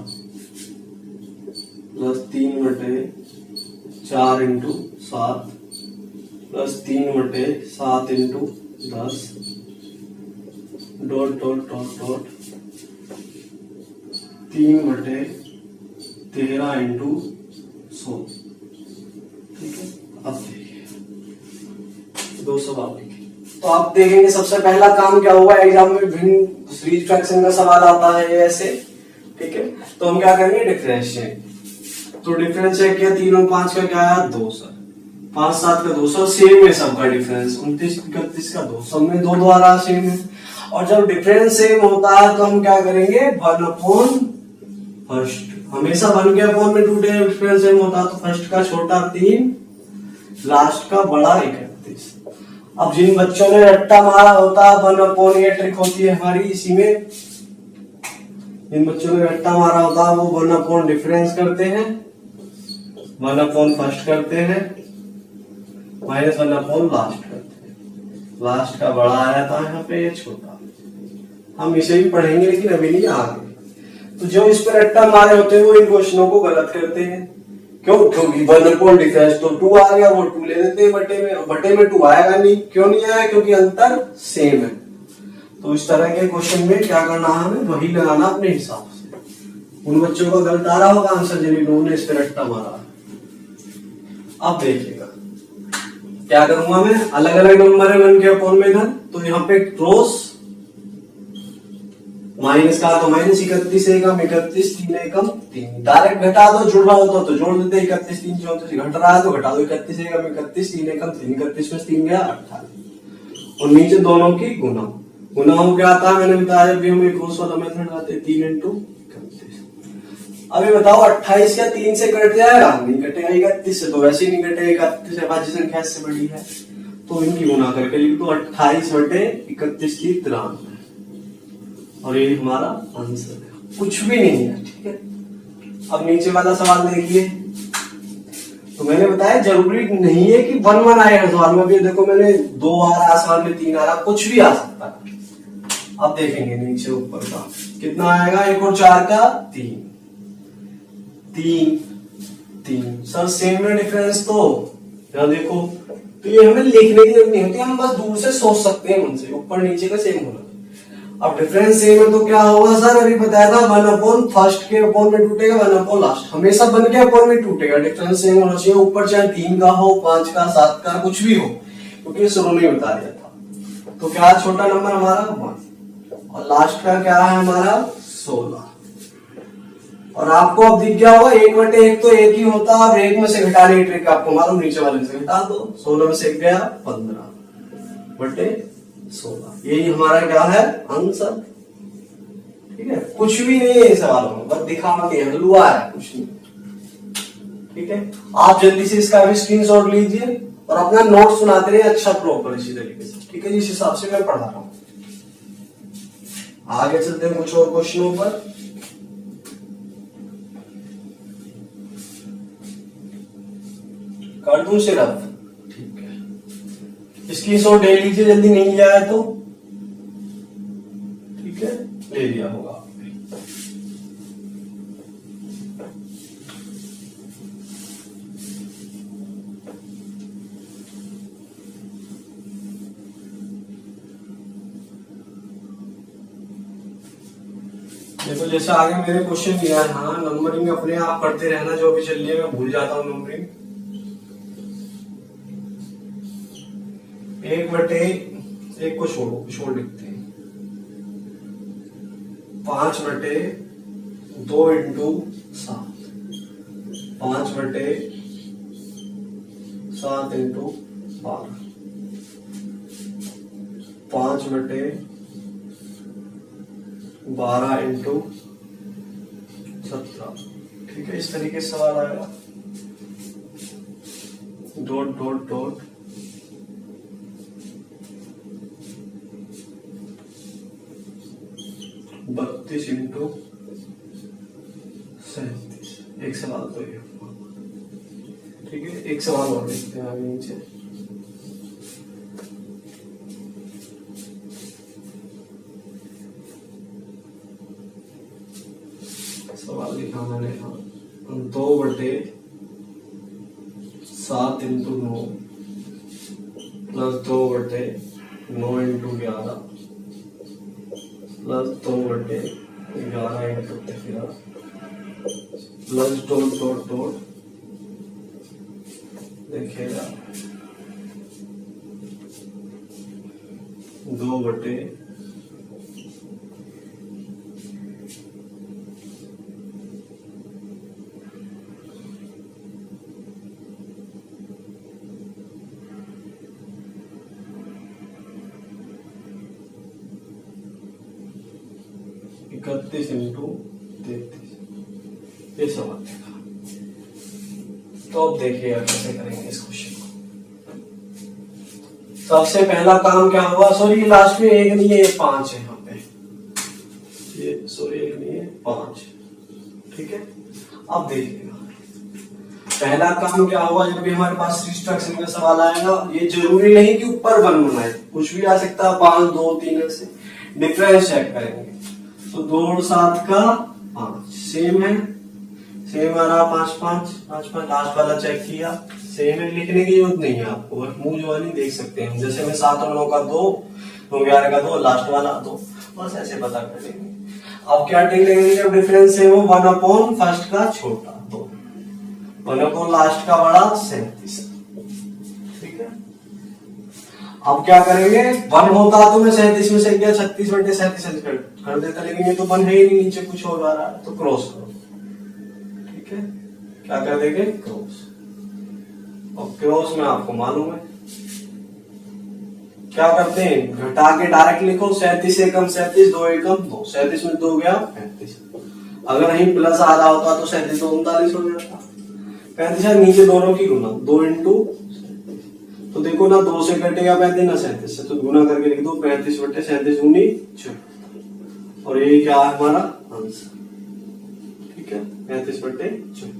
plus 3/4 into 7 plus 3/7 into 10 dot dot dot dot 3/13 into 100। ठीक है, अब देखिए 2 सवाल लिखे। तो आप देखेंगे सबसे पहला काम क्या हुआ, एग्जाम में भिन्न सीरीज फ्रैक्शन का सवाल आता है ऐसे। ठीक है, तो हम क्या करेंगे, डिफरेंशिएट। तो डिफरेंशिएट किया, 3 और 5 का क्या आया, 2 सर, 5 7 का 2 सर, सेम है सबका डिफरेंस, 29 31 का 2, सब में 2 द्वारा सेम है। और जब डिफरेंस सेम होता है तो हम क्या करेंगे, 1/फर्स्ट, हमेशा 1 के अपॉन में टूटे, डिफरेंस सेम होता है तो फर्स्ट का छोटा 3, लास्ट का बड़ा 31। अब जिन बच्चों ने रट्टा मारा होता है 1/, ये ट्रिक होती है हमारी इसी में, जिन बच्चों ने रट्टा मारा होता है वो 1/, डिफरेंस करते हैं, 1/, फर्स्ट करते हैं, -1/, लास्ट करते हैं। लास्ट का बड़ा आया था यहाँ पे, ये छोटा। हम इसे भी पढ़ेंगे लेकिन अभी नहीं आगे। तो जो इस पर रट्टा मारे होते हैं वो इन क्वेश्चनों को गलत करते हैं। क्यों, क्योंकि 1/, डिफरेंस तो 2 आ गया, वो 2 ले लेते हैं बटे में 2 आएगा नहीं। क्यों नहीं आया, क्योंकि अंतर सेम है। तो इस तरह के क्वेश्चन में क्या करना है, हमें वही लगाना अपने हिसाब से। उन बच्चों को गलत आ रहा होगा आंसर जिन्होंने इस पर रट्टा मारा। अब देखिएगा क्या करूंगा मैं, अलग अलग नंबर है 1 के अपॉन में इधर, तो यहाँ पे क्रॉस माइनस का तो -31 एकम 31 3 एकम 3, डायरेक्ट घटा दो, जुड़ रहा होता तो जोड़ देते, 31 3 34, घट रहा है तो घटा दो, 31 एकम 31 3 एकम 3, 31 में 3 गया 28। और नीचे दोनों की गुना हो क्या आता है, मैंने बताया जब भी हम क्रॉस वाला मेथड आते हैं 3 इंटू 31। अभी बताओ 28 क्या 3 से कट जाएगा, नहीं कटेगा, 31 से तो वैसे ही नहीं कटेगा, 31 अभाज्य संख्या से बड़ी है तो इनकी गुना करके लिख दो, 28/31 की 93, और ये हमारा आंसर है, कुछ भी नहीं है। ठीक है, अब नीचे वाला सवाल देखिए। तो मैंने बताया जरूरी नहीं है कि 1 आएगा सवाल में, भी देखो मैंने 2 आ रहा, सवाल में 3 आ रहा, कुछ भी आ सकता है। अब देखेंगे नीचे ऊपर का कितना आएगा, 1 और 4 का 3 सर सेम है डिफरेंस, तो यहाँ देखो, तो ये हमें लिखने की जरूरत नहीं होती, हम बस दूर से सोच सकते हैं, उनसे ऊपर नीचे का सेम होना। अब डिफरेंस सेम है तो क्या होगा सर, अभी बताया था 1/, फर्स्ट के अपॉन में टूटेगा, 1/, लास्ट, हमेशा 1 के अपॉन में टूटेगा, डिफरेंस सेम होना चाहिए, ऊपर चाहे 3 का हो, 5 का, 7 का, कुछ भी हो, क्योंकि शुरू में बता दिया था। तो क्या छोटा नंबर हमारा 1, और लास्ट का क्या है हमारा 16। और आपको अब दिख गया होगा 1/1 तो 1 ही होता है, अब 1 में से घटाने की ट्रिक आपको मालूम, नीचे वाले से घटा दो, 16 में से 1 गया 15/16, यही हमारा क्या है आंसर। ठीक है, कुछ भी नहीं है इस सवालों में, बस दिखावा के हलवा है, कुछ नहीं। ठीक है, आप जल्दी से इसका भी स्क्रीनशॉट लीजिए और अपना नोट सुनाते रहिए अच्छा प्रॉपर इसी तरीके से। ठीक है, जिस हिसाब से मैं पढ़ा रहा हूं। आगे चलते हैं कुछ और क्वेश्चनों पर। कर दूं सिर्फ, ठीक है, स्क्रीनशॉट ले लीजिए जल्दी, नहीं लिया है तो। ठीक है, ले लिया होगा आपने। देखो जैसे आगे मेरे क्वेश्चन दिया है, हाँ नंबरिंग अपने आप करते रहना, जो भी चल रही है मैं भूल जाता हूँ नंबरिंग। 1/1 को छोड़ लिखते हैं, 5/2 इंटू 7, 5/7 इंटू 12, 5/12 इंटू 17। ठीक है, इस तरीके से सवाल आएगा, डॉट डॉट डॉट 32 इंटू 37। एक सवाल तो ये, ठीक है, एक सवाल और देखते हैं आगे नीचे। सवाल लिखा मैंने 2/7 into 9 +2/9 into 11 +2/11 into 13 plus dot dot dot देखिएगा 2/, इकतीस इंटू 33, ये सवाल देखा। तो अब देखिएगा कैसे करेंगे इस क्वेश्चन को। सबसे पहला काम क्या हुआ, सॉरी लास्ट में एक नहीं है, 5 है यहाँ पे, ये सॉरी एक नहीं है 5, ठीक है। अब देखिएगा पहला काम क्या हुआ, जब भी हमारे पास रिस्ट्रक्शन का सवाल आएगा, ये जरूरी नहीं कि ऊपर 1 बनाए, कुछ भी आ सकता है, 5 2 3 से डिफरेंस चेक करेंगे। तो 2 और 7 का 5 सेम है, सेम आ रहा 5 5 5 5, लास्ट वाला चेक किया सेम है, लिखने की जरूरत नहीं है आपको, मुंह जो वाली देख सकते हैं, जैसे मैं 7 और 9 का 2, 9 11 का 2, लास्ट वाला 2, बस ऐसे पता कर लेंगे। अब क्या टेक लेंगे, जब डिफरेंस सेम हो 1 फर्स्ट का छोटा 2, 1 लास्ट का बड़ा 37, ठीक है। अब क्या करेंगे, 1 होता तो मैं 37 में से क्या 36/37 कर देता, लेकिन ये तो 1 है ही नहीं, नीचे कुछ और आ रहा है, तो क्रॉस करो, ठीक है। क्या कर देंगे, क्रॉस, और क्रॉस में आपको मालूम है क्या करते हैं, घटा के डायरेक्ट लिखो, 37 से कम 37, 2 एकम 2, 37 में 2 गया 35, अगर नहीं प्लस आ रहा होता तो 37 2 39 हो जाता, 35 है नीचे दोनों की गुना, 2 इंटू, तो देखो ना 2 से कटेगा 35 ना 37 से, तो गुना करके लिख दो 35/37 दूनी 14, और ये क्या है हमारा आंसर, ठीक है 35/14।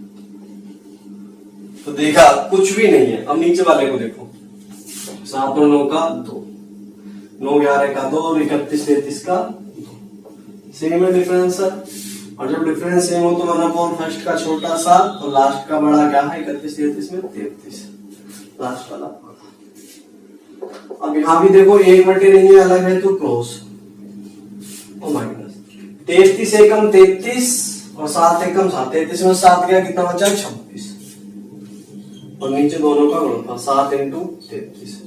तो देखा कुछ भी नहीं है। अब नीचे वाले को देखो, 7 और 9 का 2, 9 11 का 2 और 31 33 का 2, सेम है डिफरेंस, और जब डिफरेंस सेम हो तो 1 फर्स्ट का छोटा सा और लास्ट का बड़ा क्या है, 31 33 में 33, लास्ट वाला। अब यहाँ भी देखो 1/, नहीं है अलग है, तो क्रॉस और माइनस, 33 एकम 33 और 7 एकम 7, 33 में 7 गया, कितना बचा 26, और नीचे दोनों का गुणनफल 7 इंटू 33,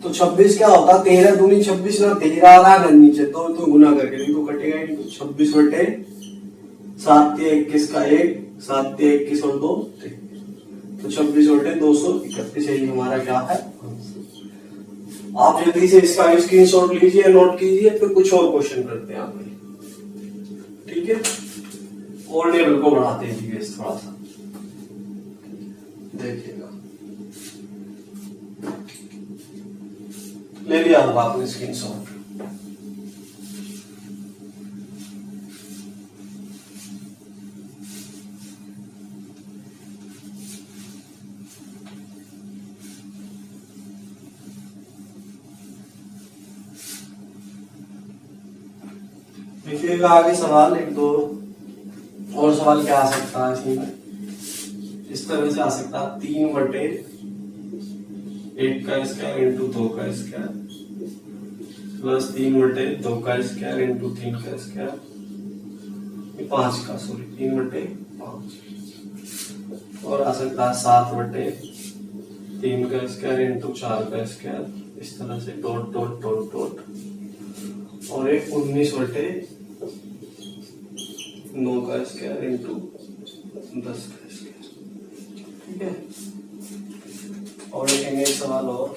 तो 26 क्या होता, 13 दूनी 26 ना, 13 आ रहा है ना नीचे, तो गुना करके तो कटेगा ही, 26/7 21 का 1, 7 21 और 2, तो 26/231, यही हमारा क्या है। आप जल्दी से इसका स्क्रीनशॉट लीजिए, नोट कीजिए, फिर कुछ और क्वेश्चन करते हैं आप, ठीक है। और लेवल को बढ़ाते हैं जीएस थोड़ा सा, देखिएगा ले लिया होगा आपने स्क्रीनशॉट। देखिएगा आगे सवाल, 1 2 और सवाल क्या आ सकता है इसमें, इस तरह से आ सकता है, 3/1 का स्क्वायर इंटू 2 का स्क्वायर प्लस 3/2 का स्क्वायर इंटू 3 का स्क्वायर, 5 का, सॉरी 3/5, और आ सकता है 7/3 का स्क्वायर इंटू 4 का स्क्वायर, इस तरह से डॉट डॉट डॉट डॉट, और एक 19/9 का स्क्वायर इंटू 10 का स्क्वायर, ठीक है। और एक सवाल और,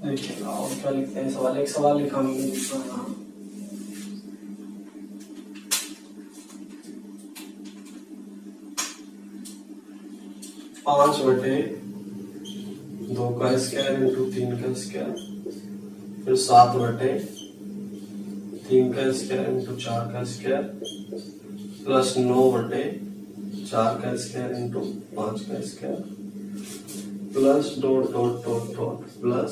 देखिएगा और क्या लिखते हैं सवाल, एक सवाल लिखा हमने दूसरा, 5/2 का स्क्वायर इंटू 3 का स्क्वायर, फिर 7/3 का स्क्वायर इंटू 4 का स्क्वायर, प्लस 9/4 का स्क्वायर इंटू 5 का square plus dot dot dot dot plus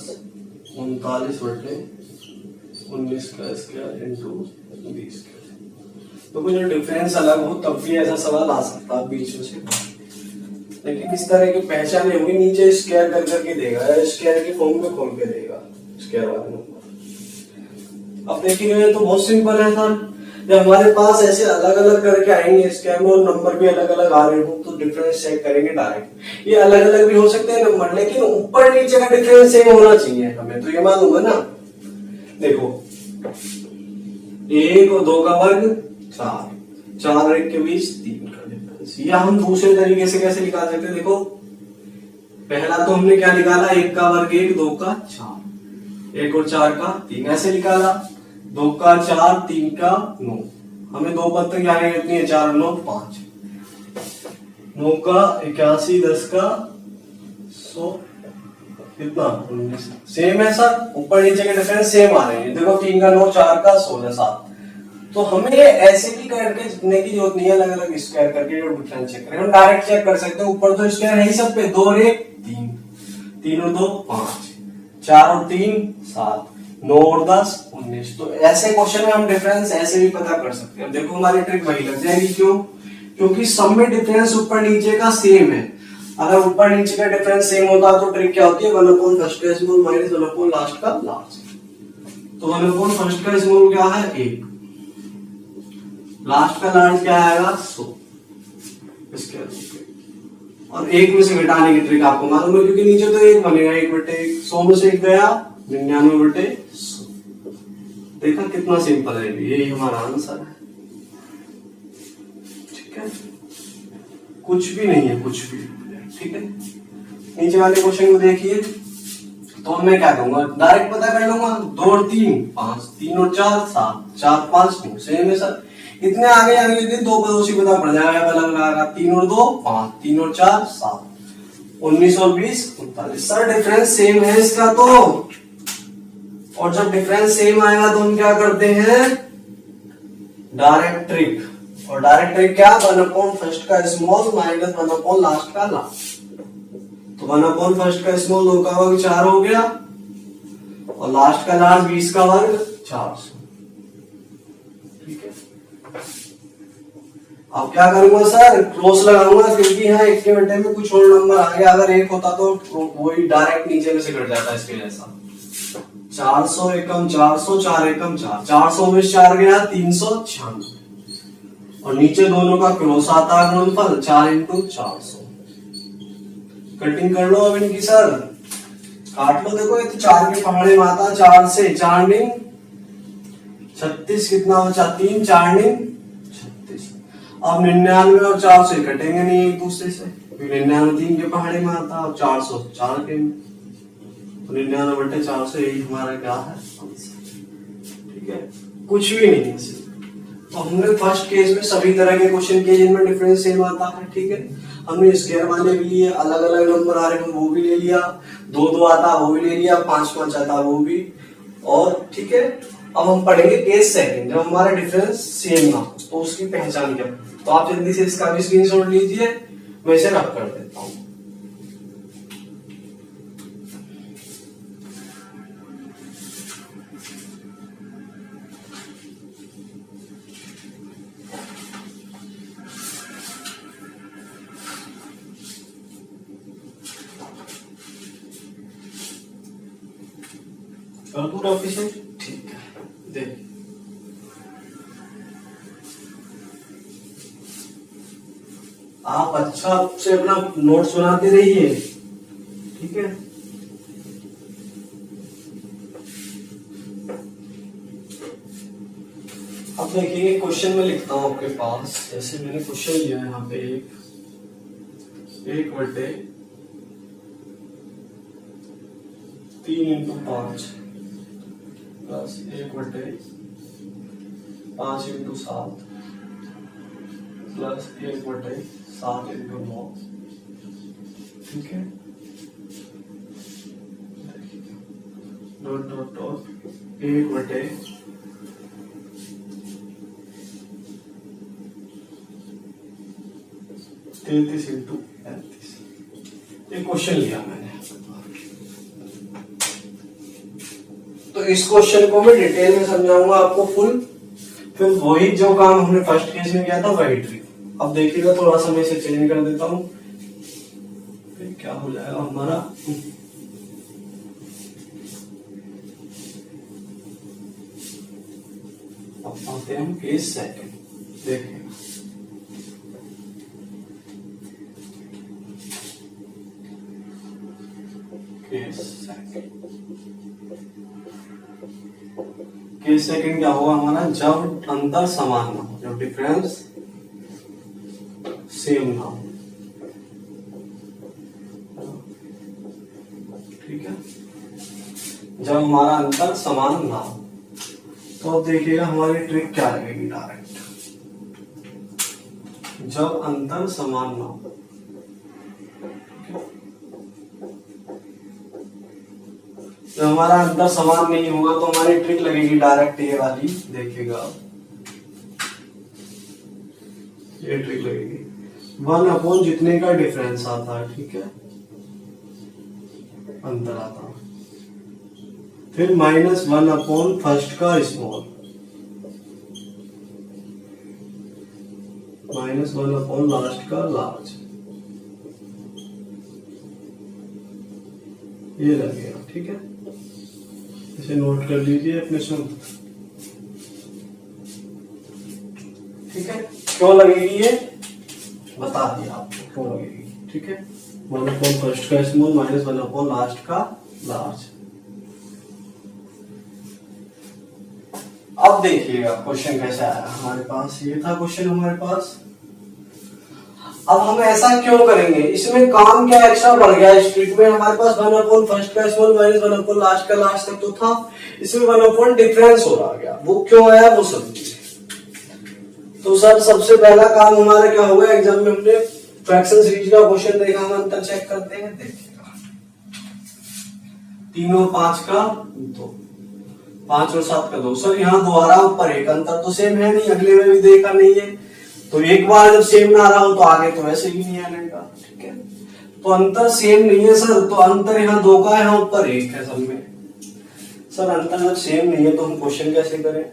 39/19 का स्क्वायर इंटू 20 का। तो कुछ डिफरेंस अलग हो तब भी ऐसा सवाल आ सकता है बीच में से, लेकिन इस तरह की पहचान नहीं होगी। नीचे स्क्वायर कर करके देगा या स्क्वायर की फॉर्म में खोल के देगा स्क्वायर वाला नंबर। अब देखिए तो बहुत सिंपल है सर, जब हमारे पास ऐसे अलग अलग करके आएंगे स्क्वायर में और नंबर भी अलग अलग आ रहे हो तो डिफरेंस चेक करेंगे डायरेक्ट। ये अलग अलग भी हो सकते हैं नंबर, लेकिन ऊपर नीचे का डिफरेंस सेम होना चाहिए हमें, तो ये मालूम है ना। देखो 1 और 2 का वर्ग 4, 4 और 1 के बीच 3 का डिफरेंस। या हम दूसरे तरीके से कैसे निकाल सकते हैं, देखो पहला तो हमने क्या निकाला, 1 का वर्ग 1, 2 का 4, 1 और 4 का 3 ऐसे निकाला, 2 का 4, 3 का 9। हमें दो पद तक यानी कितनी है, 4 और 9 5, 9 का 81, 10 का 100 कितना 19। सेम है सर, ऊपर नीचे के डिफरेंस सेम आ रहे हैं। देखो 3 का 9, 4 का 16 7। तो हमें ऐसे भी करके जितने की जरूरत नहीं है, अलग अलग स्क्वायर करके जो डिफरेंस चेक करें, हम डायरेक्ट चेक कर सकते हैं। ऊपर तो स्क्वायर है ही सब पे, 2 और 1 3, 3 और 2 5, 4 और 3 7, 9 और 10 19। तो ऐसे क्वेश्चन में हम डिफरेंस ऐसे भी पता कर सकते हैं। देखो हमारी ट्रिक वही लग जाएगी, क्यों, क्योंकि सब में डिफरेंस ऊपर नीचे का सेम है। अगर ऊपर नीचे का डिफरेंस सेम होता तो ट्रिक क्या होती है, 1 फर्स्ट का स्मॉल माइनस 1 लास्ट का लार्ज। तो 1 फर्स्ट का स्मॉल क्या है 1, लास्ट का लार्ज क्या आएगा 100 इसके और 1 में से घटाने की ट्रिक आपको मालूम है, क्योंकि नीचे तो 1 बनेगा, 1/1 100 में से 1 गया 99/100। देखा कितना सिंपल है, यही हमारा आंसर है। ठीक है, कुछ भी नहीं है, कुछ भी। ठीक है, नीचे वाले क्वेश्चन को देखिए, तो मैं क्या करूंगा, डायरेक्ट पता कर लूंगा। 2 और 3 5, 3 और 4 7, 4 5 9 सेम है सर। इतने आगे आगे 2 पदों से पता पड़ जाएगा, अलग लगाएगा। 3 और 2 5, 3 और 4 7, 19 और 20 39। सर डिफरेंस सेम है इसका तो, और जब डिफरेंस सेम आएगा तो हम क्या करते हैं, डायरेक्ट ट्रिक। और डायरेक्ट ट्रिक क्या, 1 फर्स्ट का स्मॉल माइनस 1 लास्ट का लार्ज। तो 1 फर्स्ट का स्मॉल 2 का वर्ग 4 हो गया, और लास्ट का लार्ज 20 का वर्ग 400। ठीक है, अब क्या करूंगा सर, क्रॉस लगाऊंगा, क्योंकि यहाँ 1 के बटे में कुछ और नंबर आ गया। अगर 1 होता तो वही डायरेक्ट नीचे में से कट जाता, इसके जैसा। 400 एकम 400, 4 एकम 4, 400 में 4 गया 396, और नीचे दोनों का क्रॉस आता है गुणनफल 4 × 400। कटिंग कर लो अब इनकी सर, काट लो। देखो ये तो 4 के पहाड़े में आता, 4 से 4 × 36 कितना बचा, 3 4 × 36। अब 99 और 400 कटेंगे नहीं एक दूसरे से, 99 3 के पहाड़े में आता और 400 4 के में, तो 99/400 यही हमारा क्या है आंसर। ठीक है, कुछ भी नहीं है। तो हमने फर्स्ट केस में सभी तरह के क्वेश्चन किए जिनमें डिफरेंस सेम आता है। ठीक है, हमने स्क्वायर वाले भी लिए, अलग अलग नंबर आ रहे हैं वो भी ले लिया, 2 2 आता वो भी ले लिया, 5 5 आता वो भी। और ठीक है, अब हम पढ़ेंगे केस सेकंड, जब हमारा डिफरेंस सेम ना तो उसकी पहचान क्या। तो आप जल्दी से इसका भी स्क्रीनशॉट लीजिए, मैं इसे रख कर देता हूं। पूरा ऑफिस है, ठीक है। देखिए आप अच्छा से अपना नोट्स बनाते रहिए। ठीक है, अब देखिए क्वेश्चन में लिखता हूं आपके पास, जैसे मैंने क्वेश्चन लिया है यहाँ पे 1/3 × 5 प्लस 1/5 × 7 प्लस 1/7 × 9। ठीक है, डॉट डॉट डॉट 1/5 33 इंटू 35। ये क्वेश्चन लिया मैंने। तो इस क्वेश्चन को मैं डिटेल में समझाऊंगा आपको फुल, फिर वही जो काम हमने फर्स्ट केस में किया था वही ट्रिक। अब देखिएगा थोड़ा सा मैं इसे चेंज कर देता हूं, क्या हो जाएगा हमारा। अब आते हैं हम केस सेकंड, देखिए केस सेकंड क्या होगा हमारा, जब अंतर समान ना हो, जब डिफरेंस सेम ना हो, ठीक है, जब हमारा अंतर समान ना हो। तो अब देखिएगा हमारी ट्रिक क्या लगेगी डायरेक्ट, जब अंतर समान ना हो। जब हमारा अंतर समान नहीं होगा तो हमारी ट्रिक लगेगी डायरेक्ट ये वाली, देखिएगा ये ट्रिक लगेगी 1 अपॉन जितने का डिफरेंस आता है, ठीक है, अंतर आता है, फिर -1 अपॉन फर्स्ट का स्मॉल, -1 अपॉन लास्ट का लार्ज, ये लगेगा, ठीक है। इसे नोट कर लीजिए अपने सुन, ठीक है। क्यों लगेगी ये बता दिया आपको क्यों लगेगी, ठीक है। 1 अपॉन फर्स्ट का स्मॉल -1 अपॉन लास्ट का लार्ज। अब देखिएगा क्वेश्चन कैसे आया हमारे पास, ये था क्वेश्चन हमारे पास। अब हम ऐसा क्यों करेंगे, इसमें काम क्या एक्स्ट्रा बढ़ गया इस ट्रिक में, हमारे पास 1 अपॉन फर्स्ट का स्मॉल -1 अपॉन लास्ट का लास्ट तक तो था, इसमें 1 अपॉन डिफरेंस हो रहा गया, वो क्यों आया वो समझिए। तो सर सबसे पहला काम हमारा क्या होगा, एग्जाम में हमने फ्रैक्शन सीरीज का क्वेश्चन देखा, हम अंतर चेक करते हैं, देखिएगा 3 और 5 का 2, 5 और 7 का 2। सर यहाँ दोबारा ऊपर एक अंतर तो सेम है नहीं, अगले में भी देखा नहीं है, तो एक बार जब सेम ना रहा हो तो आगे तो वैसे भी नहीं आएगा, ठीक है। तो अंतर सेम नहीं है सर, तो अंतर यहाँ 2 का है, यहाँ ऊपर 1 है सब में। सर अंतर जब सेम नहीं है तो हम क्वेश्चन कैसे करें,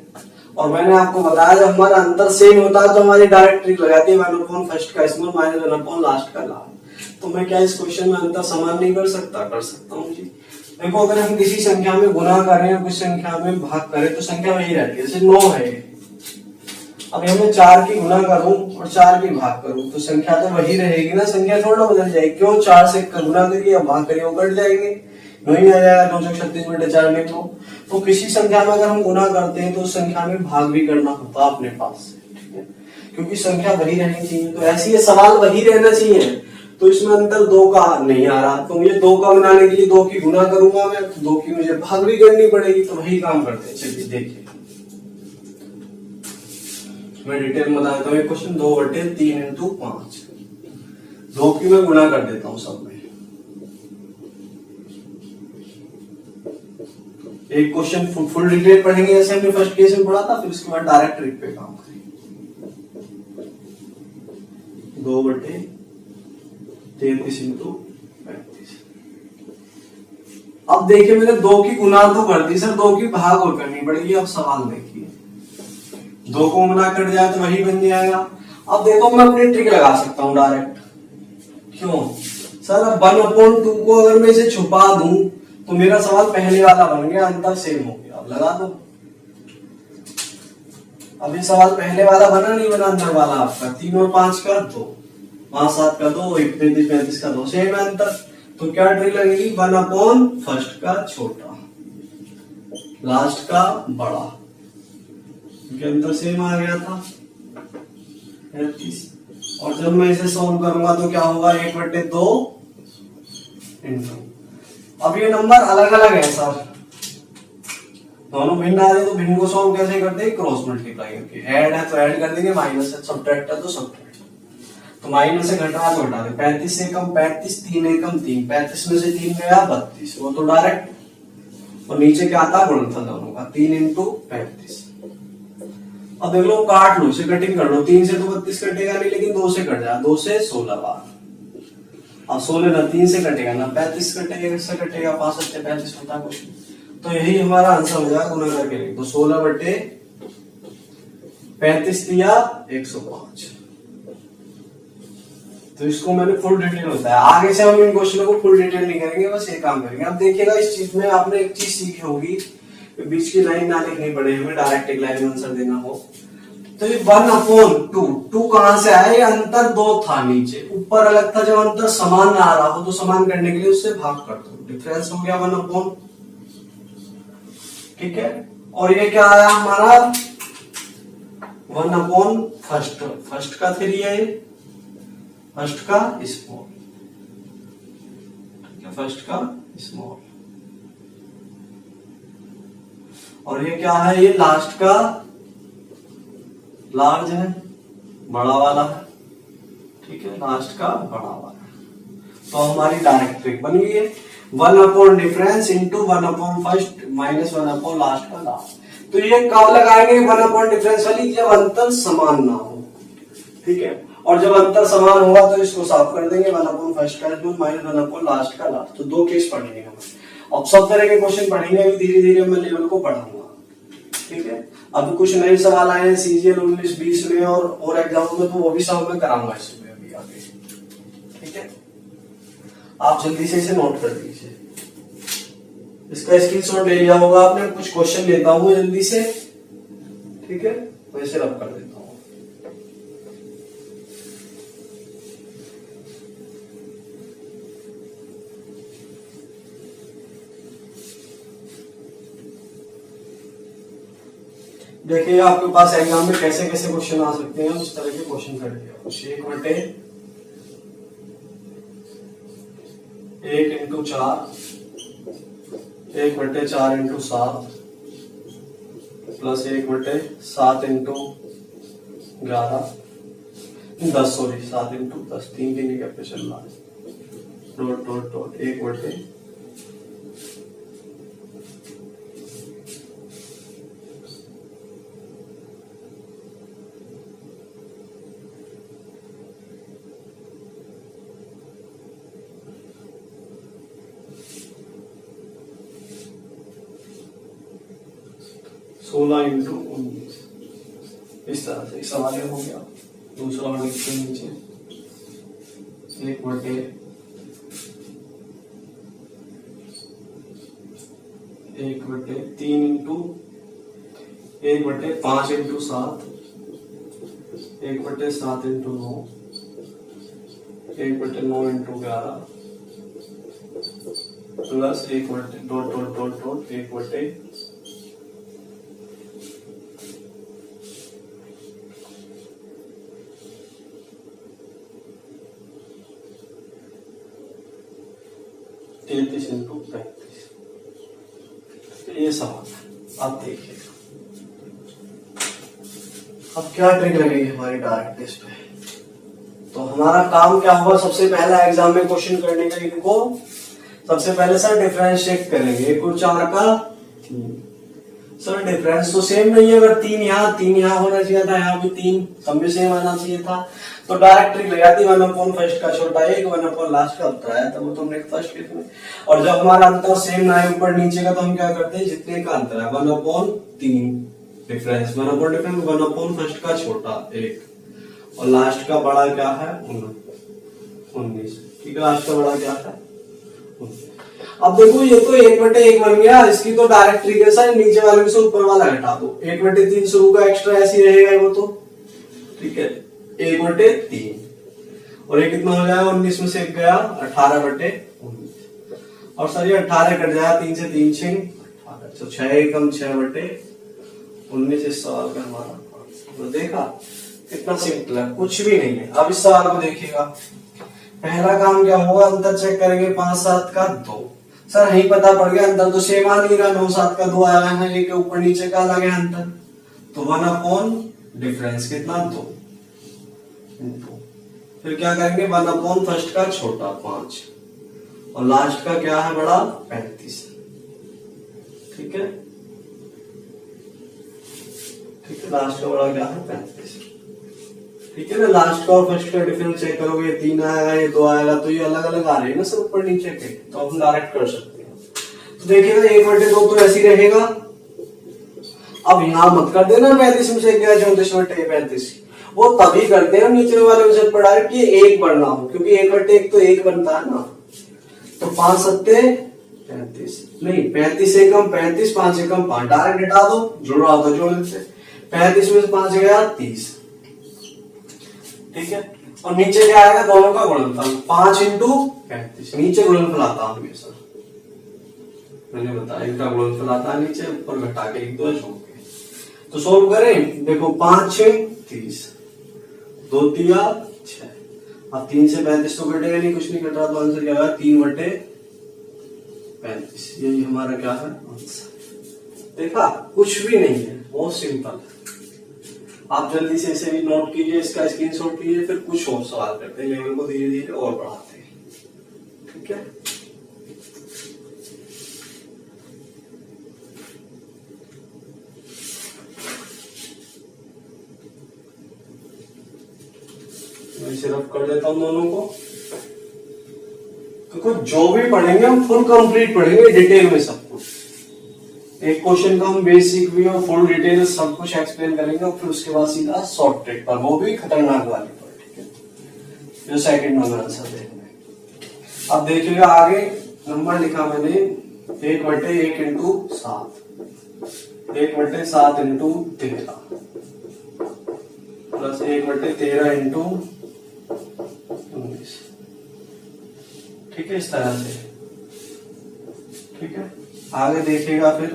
और मैंने आपको बताया जब हमारा अंतर सेम होता है तो हमारी डायरेक्ट ट्रिक लगाती है 1 अपॉन फर्स्ट का स्मॉल -1 अपॉन लास्ट का लार्ज। तो मैं क्या इस क्वेश्चन में अंतर समान नहीं कर सकता, कर सकता हूँ जी। देखो अगर हम किसी संख्या में गुना करें और किसी संख्या में भाग करें तो संख्या वही रहती है, जैसे 9 है, अब मैं 4 की गुना करूं और 4 की भाग करूं तो संख्या तो वही रहेगी ना, संख्या थोड़ा बदल जाएगी। क्यों, 4 से गुना करिए या भाग करिए वो घट जाएंगे, नहीं आ जाएगा 9 × 36 बटे 4 लिख लो। तो किसी संख्या में अगर हम गुना करते हैं तो उस संख्या में भाग भी करना होता है अपने पास से, ठीक है, क्योंकि संख्या वही रहनी चाहिए। तो ऐसी ये सवाल वही रहना चाहिए, तो इसमें अंतर 2 का नहीं आ रहा, तो मुझे 2 का बनाने के लिए 2 की गुना करूंगा मैं, तो 2 की मुझे भाग भी करनी पड़ेगी, तो वही काम करते हैं। चलिए देखिए मैं डिटेल में बता देता हूँ, क्वेश्चन 2/3 इंटू 5, 2 की मैं गुना कर देता हूँ सब में। एक क्वेश्चन फुल डिटेल पढ़ेंगे जैसे हमने फर्स्ट केस में पढ़ा था, फिर उसके बाद डायरेक्ट ट्रिक पे काम करेंगे। 2/33 इंटू 35। अब देखिए मैंने 2 की गुना तो कर दी सर, 2 की भाग और करनी पड़ेगी। अब सवाल देखिए, 2 को गुना कट जाए तो वही बन जाएगा। अब देखो मैं अपनी ट्रिक लगा सकता हूँ डायरेक्ट, क्यों सर, अब 1/2 को अगर मैं इसे छुपा दूं तो मेरा सवाल पहले वाला बन गया, अंतर सेम हो गया। अब लगा दो, अभी सवाल पहले वाला बना नहीं बना अंदर वाला आपका, 3 और 5 का 2, 5 7 का 2, 33 35 का 2, सेम अंतर। तो क्या ट्रिक लगेगी, 1 अपॉन फर्स्ट का छोटा, लास्ट का बड़ा, क्योंकि अंतर सेम आ गया था 35। और जब मैं इसे सॉल्व करूंगा तो क्या होगा, 1/2 इंटू, अब ये नंबर अलग अलग है सर, दोनों भिन्न आ रहे, तो भिन्न को सॉल्व कैसे करते हैं, क्रॉस मल्टीप्लाई करके। ऐड है तो ऐड कर देंगे, माइनस है, सब्ट्रैक्ट है तो सब्ट्रैक्ट, तो माइनस से घट रहा तो घटा दे। 35 से कम 35, 3 एकम 3, 35 में से 3 गया 32, वो तो डायरेक्ट। और नीचे क्या आता है, गुणनफल दोनों का, 3 इंटू 35। अब देख लो काट लो, इसे कटिंग कर लो, 3 से तो 32 कटेगा नहीं, लेकिन 2 से कट जाए, 2 से 16 बार। अब 16 ना 3 से कटेगा ना 35 कटेगा, इससे कटेगा 5 से 35 होता कुछ। तो यही हमारा आंसर हो जाएगा गुना करके लिख दो, 16 बटे 35 दिया 105। तो इसको मैंने फुल डिटेल बताया। आगे से हम इन क्वेश्चनों को फुल डिटेल नहीं करेंगे, बस ये काम करेंगे। अब देखिएगा इस चीज में आपने एक चीज सीखी होगी, बीच की लाइन ना लिखनी पड़े हमें, डायरेक्ट एक लाइन में आंसर देना हो। तो ये 1/2, 2 कहां से आया? ये अंतर 2 था नीचे, ऊपर अलग था। जब अंतर समान ना आ रहा हो तो समान करने के लिए उससे भाग कर दो, डिफरेंस हो गया 1/, ठीक है। और ये क्या आया हमारा 1/फर्स्ट, फर्स्ट का 3 है, फर्स्ट का स्मॉल, ठीक है, फर्स्ट का स्मॉल। और ये क्या है? ये लास्ट का लार्ज है, बड़ा वाला है, ठीक है, लास्ट का बड़ा वाला। तो हमारी डायरेक्ट ट्रिक बन गई है 1/, difference into 1/, first minus 1/, last का लास्ट। तो ये कब लगाएंगे 1/, डिफरेंस वाली? जब अंतर समान ना हो, ठीक है। और जब अंतर समान होगा तो इसको साफ कर देंगे, 1/, फर्स्ट का माइनस 1/, लास्ट का लास्ट। तो 2 केस पढ़ेंगे हम। अब सब तरह के क्वेश्चन पढ़ेंगे, धीरे धीरे मैं लेवल को बढ़ाऊंगा, ठीक है। अभी कुछ नए सवाल आए हैं सीजीएल 19-20 में और एग्जाम में, तो वो भी सब मैं कराऊंगा इसमें अभी आगे, ठीक है। आप जल्दी से इसे नोट कर लीजिए, इसका स्क्रीनशॉट ले लिया होगा आपने। कुछ क्वेश्चन लेता हूँ जल्दी से, ठीक है, तो इसे रब कर देता हूँ। देखिए आपके पास एग्जाम में कैसे कैसे क्वेश्चन आ सकते हैं, उस तरह के क्वेश्चन करिए। 1/4, 1/4 into 7 plus 1/7 into 11, 10, sorry 7 into 10, 3 दिन के पे चल रहा है, डॉट डॉट डॉट 1/, सोलह इंटू 19, इस तरह से एक सवाल हो गया। दूसरा और लिखते हैं नीचे 1/3 into 1/5 into 7, 1/7 into 9, 1/9 into 11 plus 1/, dot dot dot dot 1/, into 35। ये सवाल आप देखिए, अब क्या ट्रिक लगेगी हमारी डायरेक्ट टेस्ट पे। तो हमारा काम क्या होगा, सबसे पहला एग्जाम में क्वेश्चन करने का इनको सबसे पहले सर डिफरेंस चेक करेंगे। 1 और 4 का 3, सर डिफरेंस तो सेम नहीं है, अगर 3 यहाँ होना चाहिए था, यहाँ भी 3 सब में सेम आना चाहिए था। तो डायरेक्ट ट्रिक लगाती 1/, फर्स्ट का छोटा 1, 1/, लास्ट का होता है, तब वो तुमने फर्स्ट केस में। और जब हमारा अंतर सेम ना है ऊपर नीचे का, तो हम क्या करते हैं, जितने का अंतर है 1/3 डिफरेंस, 1/, डिफरेंस 1/, फर्स्ट का छोटा 1 और लास्ट का बड़ा क्या है 19, ठीक है, लास्ट का बड़ा क्या है 19। अब देखो ये तो 1/1 बन गया, इसकी तो डायरेक्ट ट्रिक है, नीचे वाले से ऊपर वाला घटा दो, 1/3 शुरू का एक्स्ट्रा ऐसे रहेगा वो तो, ठीक है, 1/3 और ये कितना हो जाएगा 19 में से 1 गया 18/19। और सर ये 18 कट जाएगा, 3 से 3 6 18, तो 6 एकम 6/19 इस सवाल का हमारा। तो देखा कितना सिंपल है, कुछ भी नहीं है। अब इस सवाल को देखिएगा, पहला काम क्या होगा, अंतर चेक करेंगे 5 7 का 2, सर यही पता पड़ गया अंतर तो सेम आ नहीं रहा, 9 7 का 2 आया है, एक ऊपर नीचे का अलग है अंतर, तो 1/, डिफरेंस कितना 2 इंटू, फिर क्या करेंगे 1/, फर्स्ट का छोटा 5 और लास्ट का क्या है बड़ा 35, ठीक है, ठीक है, लास्ट का बड़ा क्या है 35। ठीक है ना, लास्ट का और फर्स्ट का डिफरेंस चेक करोगे, 3 आएगा ये 2 आएगा, तो ये अलग अलग आ रहे हैं ना सर ऊपर नीचे के, तो अपन डायरेक्ट कर सकते हैं। तो देखिएगा 1/2 तो ऐसे ही रहेगा। अब यहाँ मत कर देना 35 में से 1 गया 34/35, वो तभी करते हैं नीचे वाले वजन पर डायरेक्ट कि 1 बढ़ना हो, क्योंकि 1/1 तो 1 बनता है ना। तो 5 सत्ते 35, नहीं 35 से कम 35, 5 से कम 5, डायरेक्ट हटा दो, जुड़ रहा होता जोड़ देते। 35 में से 5 गया 30। ठीक है, और नीचे क्या आएगा दोनों का गुणनफल 5 इंटू 35, नीचे गुणनफल आता है हमेशा, मैंने बताया इनका गुणनफल आता है नीचे, ऊपर घटा के 1 2 छोड़ के। तो सोल्व करें, देखो 5 6 30, 2 3 6, अब 3 से 35 तो कटेगा नहीं, कुछ नहीं कट रहा, तो आंसर क्या होगा 3/35। यही हमारा क्या है आंसर। देखा, कुछ भी नहीं है, बहुत सिंपल है। आप जल्दी से इसे भी नोट कीजिए, इसका स्क्रीनशॉट कीजिए, फिर कुछ और सवाल करते हैं, लेवल को धीरे धीरे और बढ़ाते हैं। ठीक है, मैं इसे रफ कर देता हूं दोनों को, क्योंकि जो भी पढ़ेंगे हम फुल कंप्लीट पढ़ेंगे, डिटेल में सब कुछ। एक क्वेश्चन का हम बेसिक भी और फुल डिटेल सब कुछ एक्सप्लेन करेंगे, और फिर उसके बाद सीधा शॉर्ट ट्रिक पर, वो भी खतरनाक वाली पर। ठीक है, जो सेकंड नंबर आंसर देखना। अब देखिएगा आगे नंबर लिखा मैंने 1/1 इंटू 7, 1/7 इंटू 13 प्लस 1/13 इंटू 19। ठीक है, इस तरह से। ठीक है, आगे देखिएगा फिर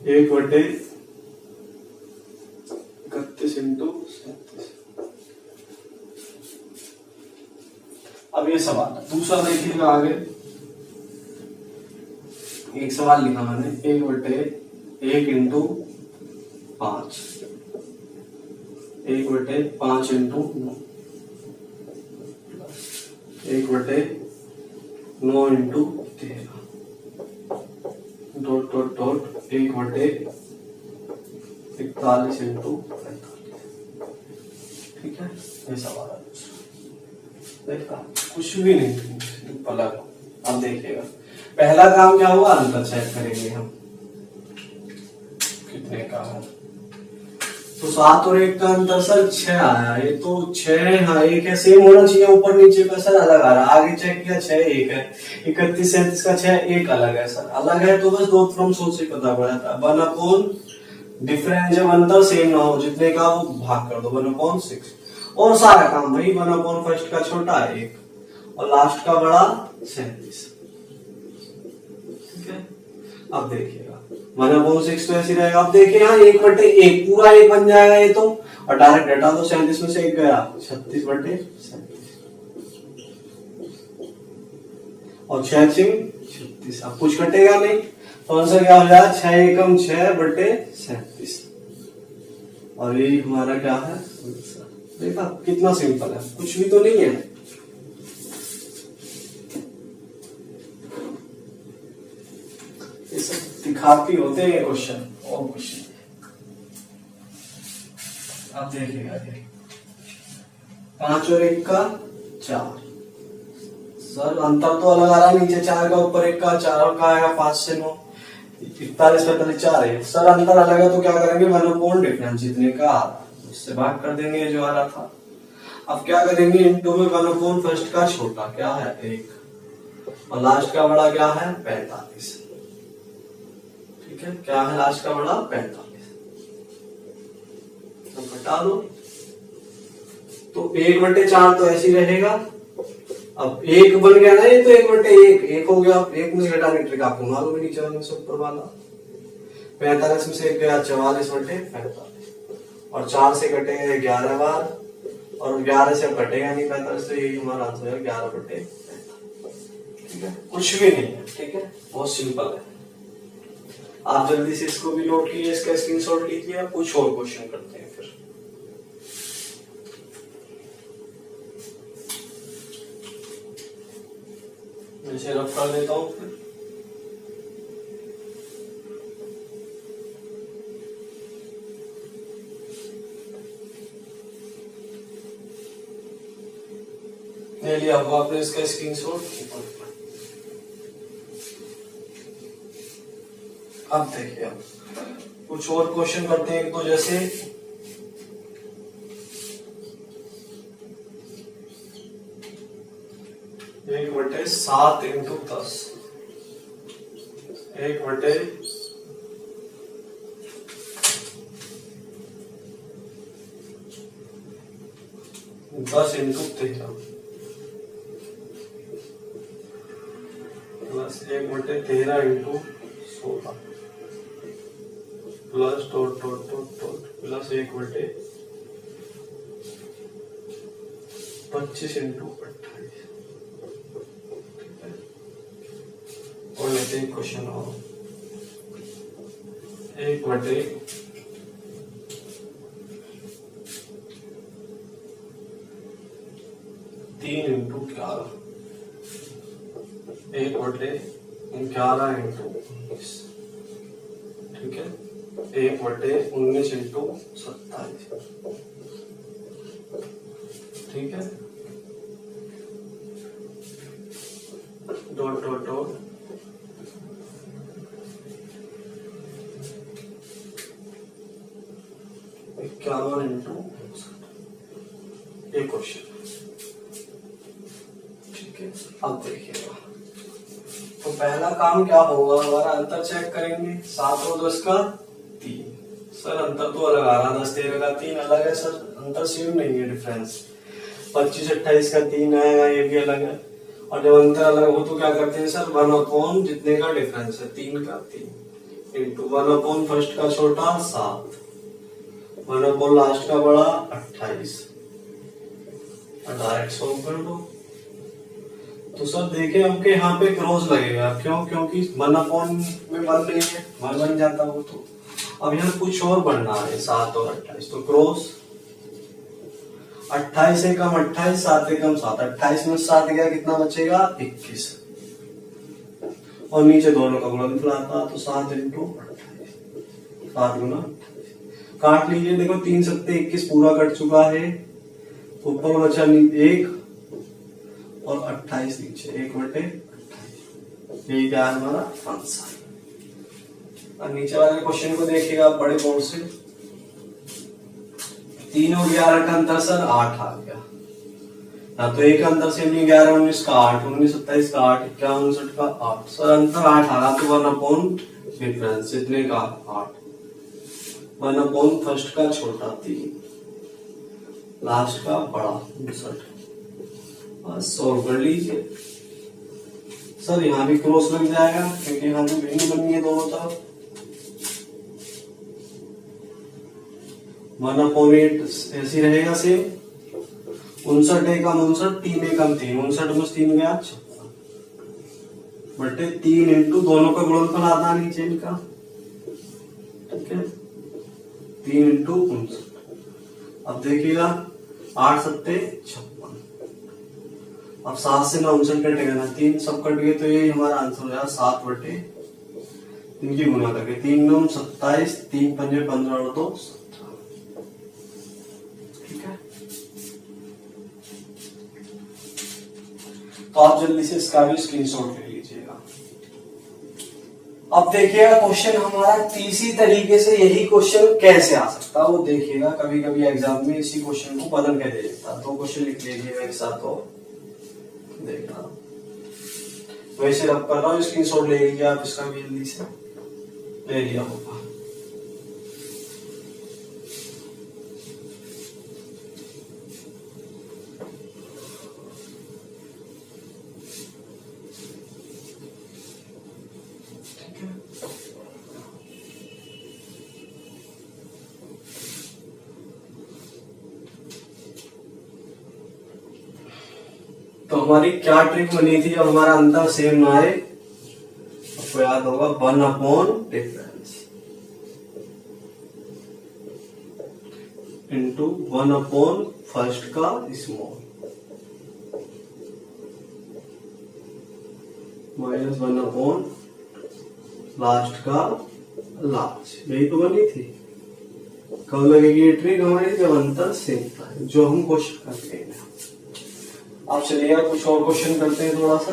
1/31 इंटू 37। अब ये सवाल है दूसरा, देखिएगा आगे एक सवाल लिखा मैंने 1/1 into 5, 1/5 into 9, 1/9 into 13, dot dot dot 1/41 into 45। ठीक है, ये सवाल है दूसरा। देखा, कुछ भी नहीं पलक। अब देखिएगा पहला काम क्या हुआ, अंतर चेक करेंगे हम कितने का है। तो 7 और 1 का अंतर सर 6 आया, ये तो 6, हाँ 1 है, सेम होना चाहिए, ऊपर नीचे का सर अलग आ रहा है। आगे चेक किया 6 1 है, 31 37 का 6 1 अलग है सर, अलग है तो बस 2 फ्रॉम सोर्स से पता पड़ जाता है। 1/, डिफरेंस जब अंतर सेम ना हो, जितने का वो भाग कर दो 1/6, और सारा काम भाई 1/, फर्स्ट का छोटा 1 और लास्ट का बड़ा 37। ठीक है, अब देखिएगा 1/6 तो ऐसे रहेगा। अब देखिए यहाँ 1/1 पूरा 1 बन जाएगा ये तो, और डायरेक्ट हटा दो, 37 में से 1 गया 36/37, और 6 36। अब कुछ कटेगा नहीं, तो आंसर क्या हो जाएगा 6 एकम 6/37, और ये हमारा क्या है। देखा कितना सिंपल है, कुछ भी तो नहीं है। ये सब दिखाती होते हैं क्वेश्चन और क्वेश्चन। अब देखिएगा 5 और 1 का 4, सर अंतर तो अलग आ रहा है, नीचे 4 का ऊपर 1 का 4 और का आएगा 5 से 9, 41 45 4 है सर, अंतर अलग है तो क्या करेंगे 1/, डिफरेंस जितने का आ रहा है उससे भाग कर देंगे जो आ रहा था। अब क्या करेंगे, इंटू में 1/, फर्स्ट का छोटा क्या है 1 और लास्ट का बड़ा क्या है 45। ठीक है, क्या है लास्ट का बड़ा 45, तो घटा दो, तो 1/4 तो ऐसे ही रहेगा। अब 1 बन गया ना, ये तो 1/1 1 हो गया, 1 में से घटाने ट्रिक आपको मालूम है, नीचे वाले से ऊपर वाला। 45 में से 1 गया 44/45, और 4 से कटेगा 11 बार, और 11 से कटेगा नहीं 45, तो यही हमारा आंसर है 11/45। ठीक है, कुछ भी नहीं है। ठीक है, बहुत सिंपल है। आप जल्दी से इसको भी नोट कीजिए, इसका स्क्रीनशॉट लीजिए, कुछ और क्वेश्चन करते हैं फिर। इसे रफ कर देता हूं फिर। ले लिया होगा आपने इसका स्क्रीनशॉट। अब देखिए अब कुछ और क्वेश्चन करते हैं। तो जैसे 1/7 into 10, 1/10 into 13 plus 1/13 into 16 plus dot dot dot dot plus 1/25 into 28। और लेते हैं क्वेश्चन और 1/3 इंटू 11, 1/11 इंटू 19, ठीक है, 1/19 इंटू 27, ठीक है, डॉट डॉट डॉट 51 इंटू 59, ये क्वेश्चन, ठीक है। अब देखिएगा तो पहला काम क्या होगा, हमारा अंतर चेक करेंगे। 7 और 10 का 3, सर अंतर तो अलग आ रहा, 10 13 का 3 अलग है सर, अंतर सेम नहीं है, डिफरेंस 25 28 का 3 आएगा, ये भी अलग है। और जब अंतर अलग हो तो क्या करते हैं सर, 1/, जितने का डिफरेंस है 3 का 3 इंटू 1/, फर्स्ट का छोटा 7, 1/, लास्ट का बड़ा 28, डायरेक्ट सॉल्व कर दो। तो सर देखिए हमके यहाँ पे क्रॉस लगेगा, क्यों, क्योंकि 1/, में 1 नहीं है, 1 बन जाता हो। तो अब यहाँ कुछ और बनना है, 7 और 28, तो क्रॉस 28 से कम 28, 7 से कम 7, 28 में 7 गया, कितना बचेगा 21, और नीचे दोनों का गुणनफल आता, तो 7 इंटू 28, 7 गुना 28, काट लीजिए। देखो 3 7 21 पूरा कट चुका है, ऊपर बचा 1 और 28 नीचे, 1/28, यही क्या है हमारा आंसर। और नीचे वाले क्वेश्चन को देखिएगा बड़े बोर्ड से, 3 और 11 का अंतर सर 8 आ गया, या तो एक अंतर से 11 19 का 8, 19 27 का 8, 51 59 का 8, सर अंतर 8 आ रहा, तो 1/, डिफरेंस इतने का 8, 1/, फर्स्ट का छोटा 3, लास्ट का बड़ा 59, बस सॉल्व कर लीजिए। सर यहाँ भी क्रॉस लग जाएगा, क्योंकि यहाँ भी भिन्न बनी है दोनों तरफ, 1/8 ऐसी रहेगा सेम, 59 एकम 59, 3 एकम 3, 59 में 3 गया 56 बटे 3 इंटू दोनों का गुणनफल आता नीचे इनका, ठीक है, 3 इंटू 59। अब देखिएगा 8 7 56, अब 7 से 59 कटेगा ना, 3 सब कट गए, तो ये हमारा आंसर हो जाएगा 7 बटे इनकी गुना करके, 3 9 27, 3 5 15 और 2 17, ठीक है। तो आप जल्दी से इसका भी स्क्रीनशॉट ले लीजिएगा। अब देखिएगा क्वेश्चन हमारा तीसरी तरीके से यही क्वेश्चन कैसे आ सकता है वो देखिएगा। कभी कभी एग्जाम में इसी क्वेश्चन को बदल के दे देता है, 2 क्वेश्चन लिख लीजिएगा एक साथ और देखना। वैसे रब कर रहा हूँ, स्क्रीनशॉट ले लीजिए आप इसका भी, जल्दी से ले लिया होगा। तो हमारी क्या ट्रिक बनी थी जब हमारा अंतर सेम ना आए, आपको याद होगा 1/, डिफरेंस इंटू 1/, फर्स्ट का स्मॉल माइनस 1/, लास्ट का लार्ज। यही तो बनी थी। कब लगेगी ये ट्रिक हमारी, जब अंतर सेम था, जो हम क्वेश्चन करते हैं। आप चलिए कुछ और क्वेश्चन करते हैं थोड़ा सा।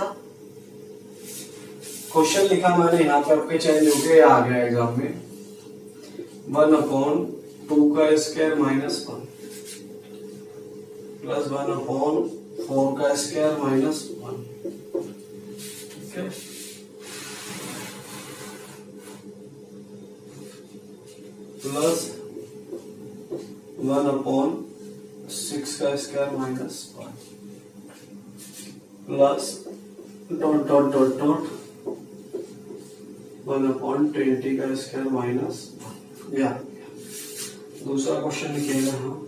क्वेश्चन लिखा मैंने यहाँ पे आपके चेंज हो गया, आ गया एग्जाम में 1/2 का स्क्वायर माइनस 1 प्लस 1/4 का स्क्वायर माइनस 1। ठीक है, प्लस 1/6 का square minus 1 plus dot dot dot dot 1/20 का स्क्वायर माइनस 1। या दूसरा क्वेश्चन लिखिएगा हम।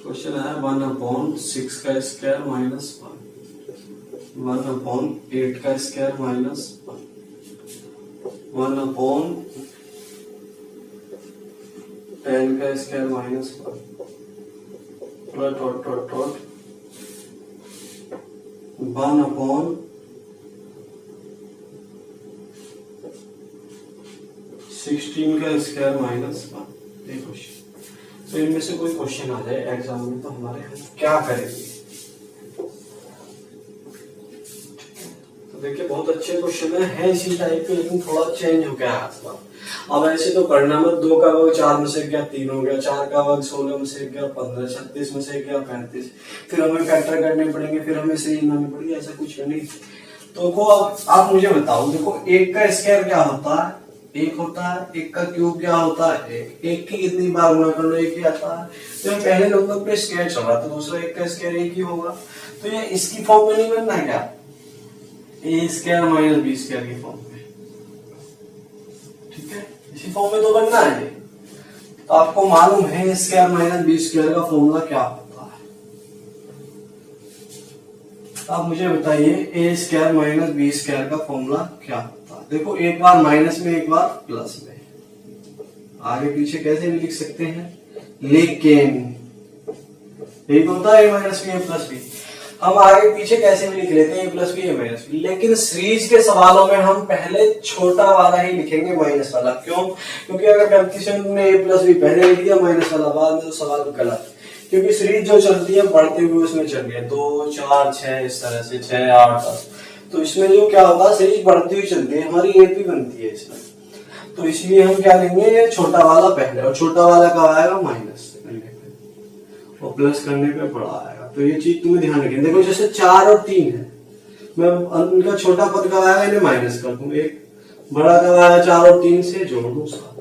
क्वेश्चन है 1/6 का स्क्वायर माइनस 1, 1/8 का स्क्वायर माइनस 1, 1/10 का square minus 1 plus dot dot dot 1/16 का स्क्वायर माइनस 1। ये क्वेश्चन, तो इनमें से कोई क्वेश्चन आ जाए एग्जाम में तो हमारे हम क्या करेंगे। तो देखिए बहुत अच्छे क्वेश्चन है इसी टाइप के, लेकिन थोड़ा चेंज हो गया है। अब ऐसे तो करना मत, 2 का वर्ग 4 में से गया 3 हो गया, 4 का वर्ग 16 में से गया 15, 36 में से गया 35, फिर हमें फैक्टर करने पड़ेंगे, फिर हमें सीरीज बनानी पड़ेगी, ऐसा कुछ नहीं। तो को आप मुझे बताओ, देखो 1 का स्क्वायर क्या होता है, 1 होता है, 1 का क्यूब क्या होता है 1 की कितनी बार गुणा कर लो 1 ही आता है। तो पहले नंबर पे स्क्वायर चल रहा, तो दूसरा 1 का स्क्वायर 1 ही होगा। तो ये इसकी फॉर्म में नहीं बनना है क्या, ए स्क्वायर माइनस बी स्क्वायर की फॉर्म में। ठीक है, इसी फॉर्म में तो बनना है। तो आपको मालूम है ए स्क्वायर माइनस बी स्क्वायर का फॉर्मूला क्या होता है। आप मुझे बताइए ए स्क्वायर माइनस बी स्क्वायर का फॉर्मूला क्या होता है। देखो एक बार माइनस में एक बार प्लस में, आगे पीछे कैसे भी लिख सकते हैं, लेकिन एक होता है ए माइनस बी ए प्लस बी, हम आगे पीछे कैसे भी लिख लेते हैं ए प्लस बी ए माइनस बी, लेकिन सीरीज के सवालों में हम पहले छोटा वाला ही लिखेंगे माइनस वाला। क्यों? क्योंकि अगर गलती से हमने ए प्लस बी पहले लिख दिया माइनस वाला बाद में, तो सवाल गलत। क्योंकि सीरीज जो चलती है बढ़ते हुए उसमें चल रही है 2 4 6 इस तरह से 6 8 10, तो इसमें जो क्या होता है सीरीज बढ़ती हुई चलती है, हमारी एपी बनती है इसमें। तो इसलिए हम क्या लेंगे, छोटा वाला पहले, और छोटा वाला कब आएगा माइनस करने पे, और प्लस करने पे बड़ा आएगा। तो ये चीज तुम्हें ध्यान रखनी। देखो जैसे 4 और 3 है, मैं उनका छोटा पद कब आएगा इन्हें माइनस कर दूं, एक बड़ा कब आएगा 4 और 3 से जोड़ दूं 7।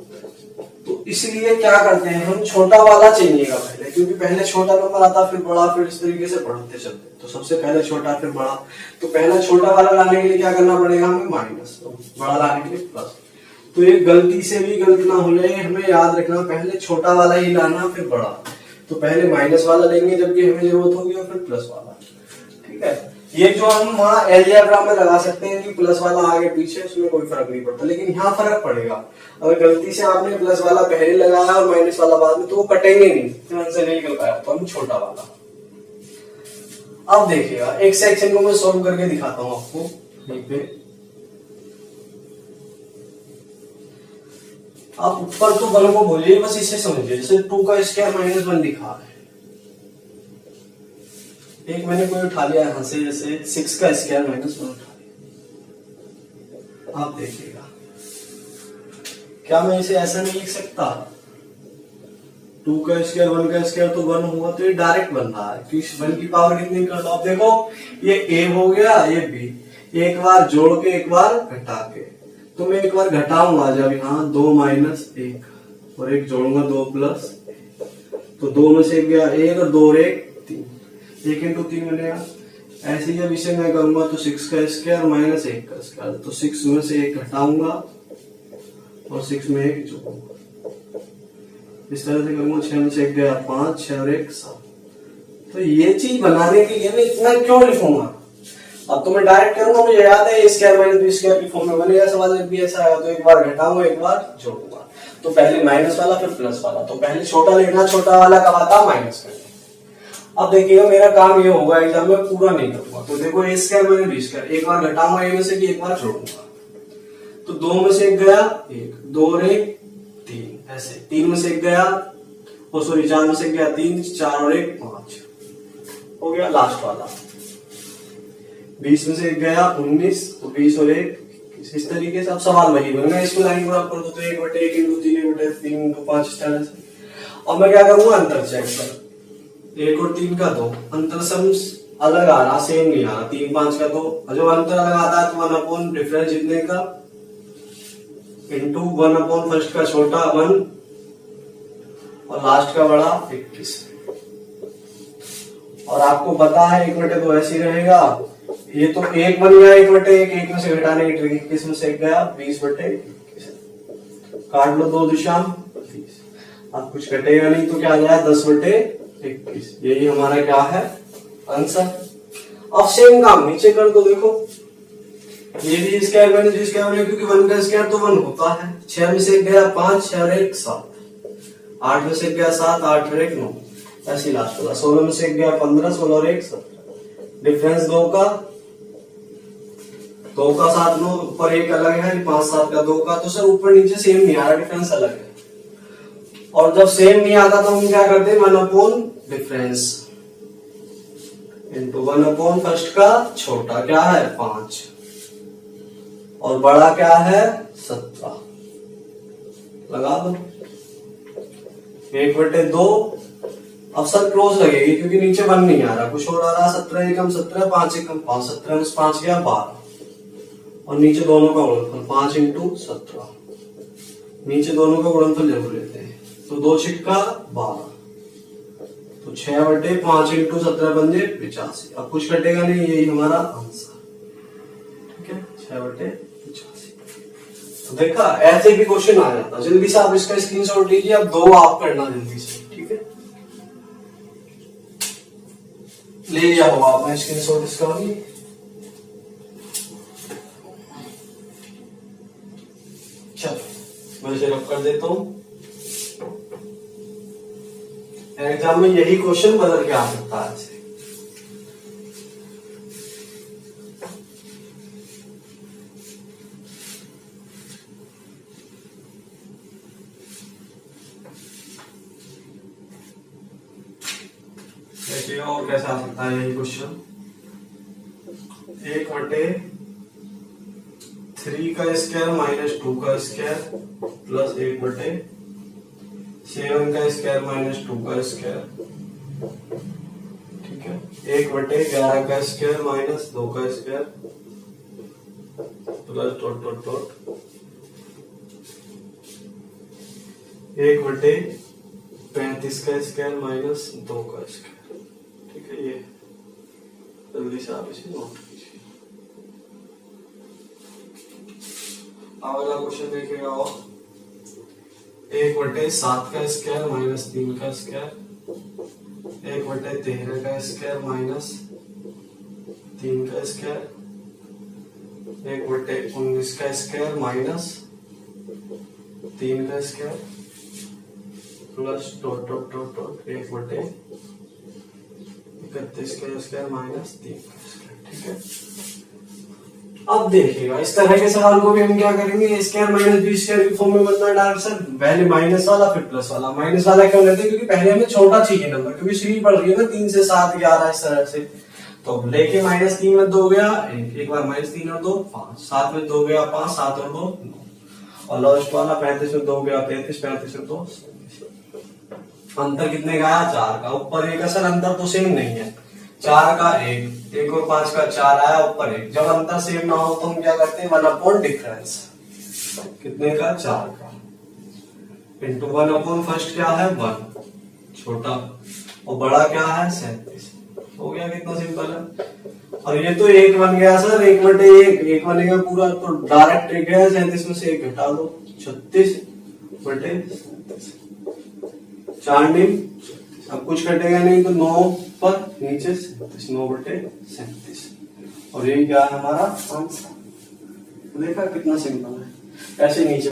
तो इसलिए क्या करते हैं हम, छोटा वाला चाहिएगा पहले, क्योंकि पहले छोटा नंबर आता फिर बड़ा, फिर इस तरीके से बढ़ते चलते। तो सबसे पहले छोटा फिर बड़ा, तो पहला छोटा वाला लाने के लिए क्या करना पड़ेगा हमें माइनस, तो बड़ा लाने के लिए प्लस। तो ये गलती से भी गलती ना हो जाए, हमें याद रखना पहले छोटा वाला ही लाना फिर बड़ा। तो पहले माइनस वाला लेंगे जबकि हमें जरूरत होगी, और फिर प्लस वाला। ठीक है, ये जो हम वहां एलजेब्रा में लगा सकते हैं कि प्लस वाला आगे पीछे, उसमें कोई फर्क नहीं पड़ता, लेकिन यहाँ फर्क पड़ेगा। अगर गलती से आपने प्लस वाला पहले लगाया और माइनस वाला बाद में, तो वो कटेंगे नहीं, फिर आंसर नहीं निकल पाया। तो हम छोटा वाला। अब देखिएगा एक सेक्शन को मैं सॉल्व करके दिखाता हूं आपको यहीं पे। आप ऊपर तो बल को बोलिए, बस इसे समझिए। जैसे 2 का स्क्वायर माइनस 1 लिखा है, एक मैंने कोई उठा लिया यहां से, जैसे 6 का स्क्वायर माइनस 1 उठा लिया। आप देखिएगा, क्या मैं इसे ऐसा नहीं लिख सकता, 2 का स्क्वायर 1 का स्क्वायर तो 1 होगा, तो ये डायरेक्ट बन रहा है कि 1 की पावर कितनी कर दो। आप देखो ये a हो गया, ये b, एक बार जोड़ के एक बार घटा के। तो मैं एक बार घटाऊंगा जब यहाँ 2 माइनस 1 और एक जोड़ूंगा 2 प्लस, तो 2 में से 1 गया 1 और 2 और 1 3, 1 इंटू 3 बनेगा। ऐसे जब इसे मैं करूंगा तो 6 का स्क्वायर माइनस 1 का स्क्वायर, तो 6 में से 1 घटाऊंगा और 6 में 1 जोड़ूंगा। इस तरह से करूंगा, 6 में से 1 गया 5, 6 और 1 7। तो ये चीज बनाने के लिए मैं इतना क्यों लिखूंगा। अब तो मैं डायरेक्ट करूंगा, मुझे याद है स्क्वायर माइनस बी स्क्वायर की फॉर्म में बनेगा सवाल, जब भी ऐसा आएगा तो एक बार घटाऊंगा एक बार जोड़ूंगा। तो पहले माइनस वाला फिर प्लस वाला, तो पहले छोटा लेना, छोटा वाला कब आता माइनस करना। अब देखिएगा मेरा काम ये होगा, एग्जाम में पूरा नहीं करूंगा। तो देखो ए स्क्वायर माइनस बी स्क्वायर, एक बार घटाऊंगा ए में से, एक बार जोड़ूंगा। तो 2 में से 1 गया 1, 2 और 1 3, ऐसे 3 में से 1 गया, वो सॉरी 4 में से 1 गया 3, 4 और 1 5 हो गया लास्ट वाला। 20 में से 1 गया 19, तो 20 और 1 इस तरीके से। अब सवाल वही बनेगा, इसको लाइन बराबर कर दो तो 1/1 × 3 × 3 × 5 इस तरह से। और मैं क्या करूंगा, अंतर चेक कर, 1 और 3 का 2 अंतर सम्स अलग आ रहा, सेम नहीं आ रहा। 3 5 का 2, जब अंतर अलग आता है तो 1 डिफरेंस जितने का इंटू 1 फर्स्ट का छोटा 1 और लास्ट का बड़ा 21। और आपको पता है 1/2 ऐसे ही रहेगा, ये तो 1 बन गया 1/1, 1 में से घटाने की ट्रिक, 21 में से 1 गया 20/21, काट लो 2 दिशा 20। अब कुछ घटेगा नहीं तो क्या आ जाएगा 10/21। यही हमारा क्या है आंसर। अब सेम काम नीचे कर दो, देखो ये भी स्क्वायर माइनस बी स्क्वायर बनेगा, क्योंकि 1 का स्क्वायर तो 1 होता है। 6 में से 1 गया 5, 6 और 1 7, 8 में से 1 गया 7, 8 और 1 9, ऐसी लास्ट वाला। 16 में से 1 गया 15, 16 और 1 17, डिफरेंस 2 का 7 9, ऊपर 1 अलग है, 5 7 का 2 का, तो सर ऊपर नीचे सेम नहीं आ रहा, डिफरेंस अलग है। और जब सेम नहीं आता तो हम क्या करते हैं, 1 डिफरेंस इंटू 1 फर्स्ट का छोटा क्या है 5 और बड़ा क्या है 17, लगा दो 1/2। अब सर क्लोज लगेगी क्योंकि नीचे 1 नहीं आ रहा, कुछ और आ रहा। 17 एकम 17, 5 एकम 5, 17 में 5 गया 12 और नीचे दोनों का गुणनफल 5 × 17, नीचे दोनों का गुणनफल जरूर लेते हैं, तो 2 छिक्का 12, तो 6/5 × 17 बन जाए 85। अब कुछ कटेगा नहीं, यही हमारा आंसर, ठीक है 6/85। तो देखा ऐसे भी क्वेश्चन आ जाता। जल्दी से आप इसका स्क्रीनशॉट लीजिए, अब 2 आप करना जल्दी से, ठीक है ले लिया होगा आपने स्क्रीनशॉट इसका भी। चलो मैं इसे रब कर देता हूं। एग्जाम में यही क्वेश्चन बदल के आ सकता है। देखिए और कैसा आ सकता है यही क्वेश्चन, 1/3 का स्क्वायर माइनस 2 का स्क्वायर प्लस 1/7 का स्क्वायर माइनस 2 का स्क्वायर, ठीक है 1/11 का स्क्वायर माइनस 2 का square plus dot dot dot 1/35 का स्क्वायर माइनस 2 का स्क्वायर, ठीक है। ये जल्दी से आप इसे नोट कीजिए। अगला क्वेश्चन देखिएगा, और 1/7 का स्क्वायर माइनस 3 का स्क्वायर, 1/13 का स्क्वायर माइनस 3 का स्क्वायर, 1/19 का स्क्वायर माइनस 3 का square plus dot dot dot dot 1/31 का स्क्वायर माइनस 3 का स्क्वायर, ठीक है। अब देखिएगा इस तरह के सवाल को भी हम क्या करेंगे, स्क्वायर माइनस बी स्क्वायर की फॉर्म में बनना डायरेक्ट सर, पहले माइनस वाला फिर प्लस वाला। माइनस वाला क्यों लेते हैं, क्योंकि पहले हमें छोटा चाहिए नंबर, क्योंकि सीढ़ी बढ़ रही है ना 3 से 7 11 इस तरह से। तो लेके -3 में 2 गया, एक बार -3 और 2 5, 7 में 2 गया 5, 7 और 2 9, और लास्ट वाला 35 में 2 गया 33, 35 में 2 अंतर कितने का आया 4 का। ऊपर एक असर अंतर तो सेम नहीं है, 4 का 1 और 5 का 4 आया, ऊपर 1। जब अंतर सेम ना हो तो हम क्या करते हैं 1 डिफरेंस, कितने का 4 का इंटू 1 फर्स्ट क्या है 1 छोटा और बड़ा क्या है 37। हो गया, कितना सिंपल है। और ये तो 1 बन गया सर, 1/1 1 बनेगा पूरा, तो डायरेक्ट 1 है, 37 में से 1 घटा दो 36/37, 4 नीम। अब कुछ कटेगा नहीं तो 9 पर नीचे 9/37, और यही क्या है हमारा आंसर। देखा कितना सिंपल है, ऐसे नीचे